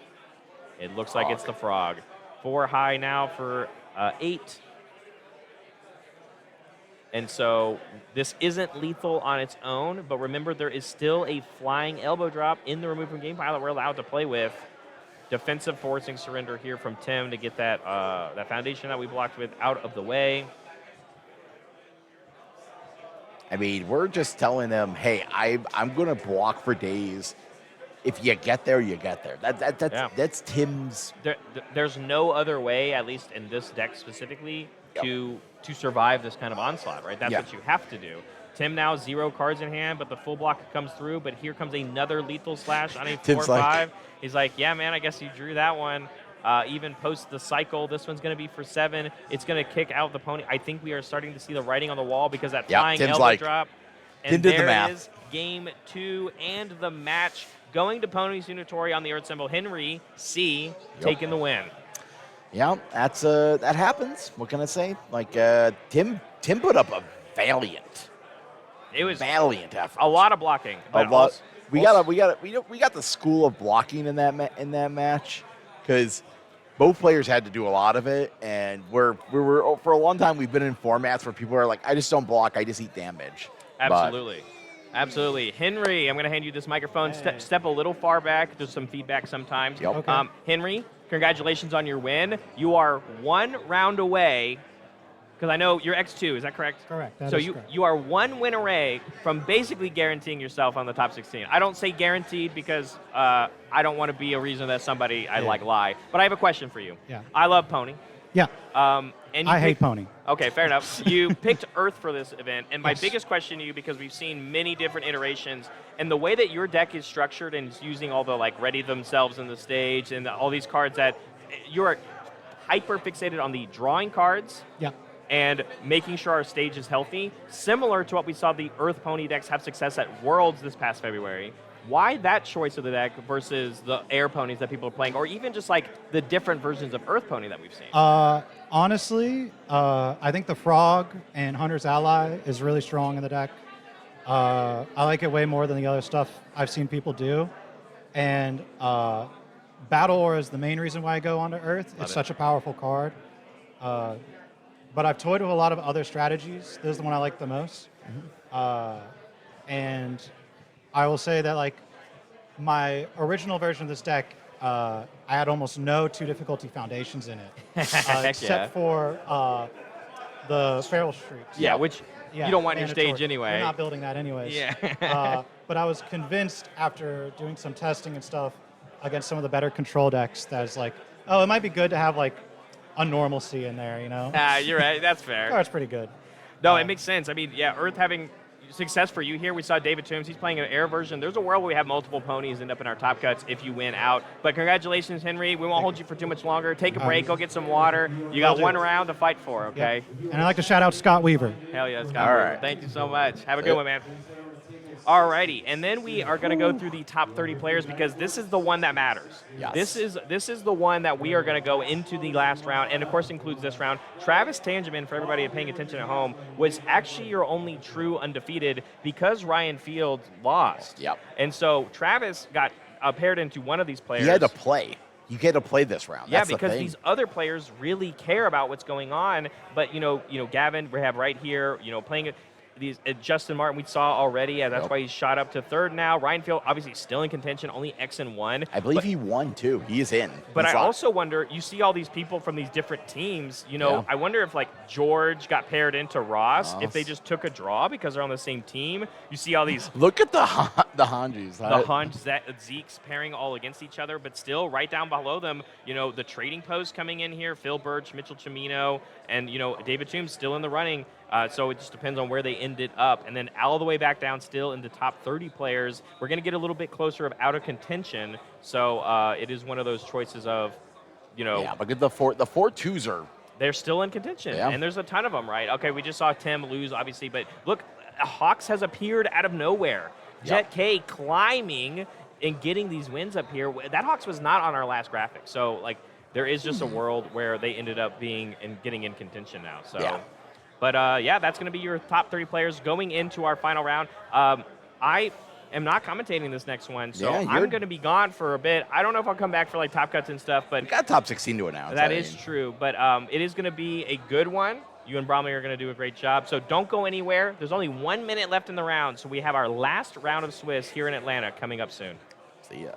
It looks like it's the Frog. 4 high now for 8. And so this isn't lethal on its own, but remember there is still a flying elbow drop in the remove from game pile that we're allowed to play with. Defensive forcing surrender here from Tim to get that that foundation that we blocked with out of the way. I mean, we're just telling them, hey, I'm going to block for days. If you get there, you get there. That's Tim's. There's no other way, at least in this deck specifically, to survive this kind of onslaught, right? That's what you have to do. Tim now 0 cards in hand, but the full block comes through. But here comes another lethal slash on a 4/5. He's like, yeah, man, I guess you drew that one. Even post the cycle, this one's going to be for 7. It's going to kick out the pony. I think we are starting to see the writing on the wall because that flying Tim's elbow drop. And Tim did the there math. is game 2 and the match going to Pony Tsunotori on the Earth symbol. Henry C taking the win. Yeah, that happens. What can I say? Like Tim put up a valiant. It was valiant effort. A lot of blocking. A lot. We got the school of blocking in that match because both players had to do a lot of it, and we were for a long time we've been in formats where people are like, I just don't block, I just eat damage. Absolutely. Absolutely. Henry, I'm going to hand you this microphone. Step a little far back. There's some feedback sometimes. Yep. Okay. Henry, congratulations on your win. You are 1 round away, because I know you're X2, is that correct? Correct. So you are 1 win away from basically guaranteeing yourself on the top 16. I don't say guaranteed because I don't want to be a reason that somebody lie. But I have a question for you. Yeah. I love Pony. Yeah. And I hate Pony. Okay, fair enough. You picked Earth for this event, and my biggest question to you, because we've seen many different iterations, and the way that your deck is structured and is using all the ready themselves in the stage and all these cards that you're hyper fixated on the drawing cards. Yeah. And making sure our stage is healthy, similar to what we saw the Earth Pony decks have success at Worlds this past February. Why that choice of the deck versus the Air Ponies that people are playing, or even just the different versions of Earth Pony that we've seen? Honestly, I think the Frog and Hunter's Ally is really strong in the deck. I like it way more than the other stuff I've seen people do. And Battle Aura is the main reason why I go onto Earth. It's such a powerful card. But I've toyed with a lot of other strategies. This is the one I like the most. And I will say that my original version of this deck, I had almost no 2 difficulty foundations in it, except for the Feral Shrieks. Yeah, which you don't want in your stage anyway. We're not building that anyways. Yeah. But I was convinced after doing some testing and stuff against some of the better control decks that it's it might be good to have a normalcy in there, you know? You're right. That's fair. Card's pretty good. No, it makes sense. I mean, Earth having success for you here. We saw David Toombs. He's playing an air version. There's a world where we have multiple ponies end up in our top cuts if you win out. But congratulations, Henry. We won't hold you for too much longer. Take a break. Go get some water. You got one round to fight for, okay? Yep. And I'd like to shout out Scott Weaver. Hell yeah, Scott. All right. Thank you so much. Have a good one, man. Alrighty, and then we are going to go through the top 30 players because this is the one that matters. Yes. This is the one that we are going to go into the last round, and of course includes this round. Travis Tangeman, for everybody paying attention at home, was actually your only true undefeated because Ryan Fields lost. Yep. And so Travis got paired into one of these players. He had to play. You get to play this round. Yeah, That's because the thing. these other players really care about what's going on. But Gavin, we have right here, playing it. Justin Martin we saw already. That's why he's shot up to third now. Ryan Field obviously still in contention, only X and 1. I believe he won too. He is in. But He's I locked. also wonder, you see all these people from these different teams, I wonder if like George got paired into Ross, if they just took a draw because they're on the same team. You see all these Look at the Hanjis. the Hunch, Zeke's pairing all against each other, but still right down below them, the trading post coming in here, Phil Birch, Mitchell Chimino, and David Toombs still in the running. So it just depends on where they ended up. And then all the way back down still in the top 30 players. We're going to get a little bit closer of out of contention. So it is one of those choices of, Yeah, but the four twos are. they're still in contention. Yeah. And there's a ton of them, right? Okay, we just saw Tim lose, obviously. But look, Hawks has appeared out of nowhere. Jet K climbing and getting these wins up here. That Hawks was not on our last graphic. So, there is just a world where they ended up being and getting in contention now. So. Yeah. But, that's going to be your top 30 players going into our final round. I am not commentating this next one, so I'm going to be gone for a bit. I don't know if I'll come back for, top cuts and stuff, but We got top 16 to announce. that is true. But it is going to be a good one. You and Bromley are going to do a great job. So don't go anywhere. There's only 1 minute left in the round, so we have our last round of Swiss here in Atlanta coming up soon. See ya.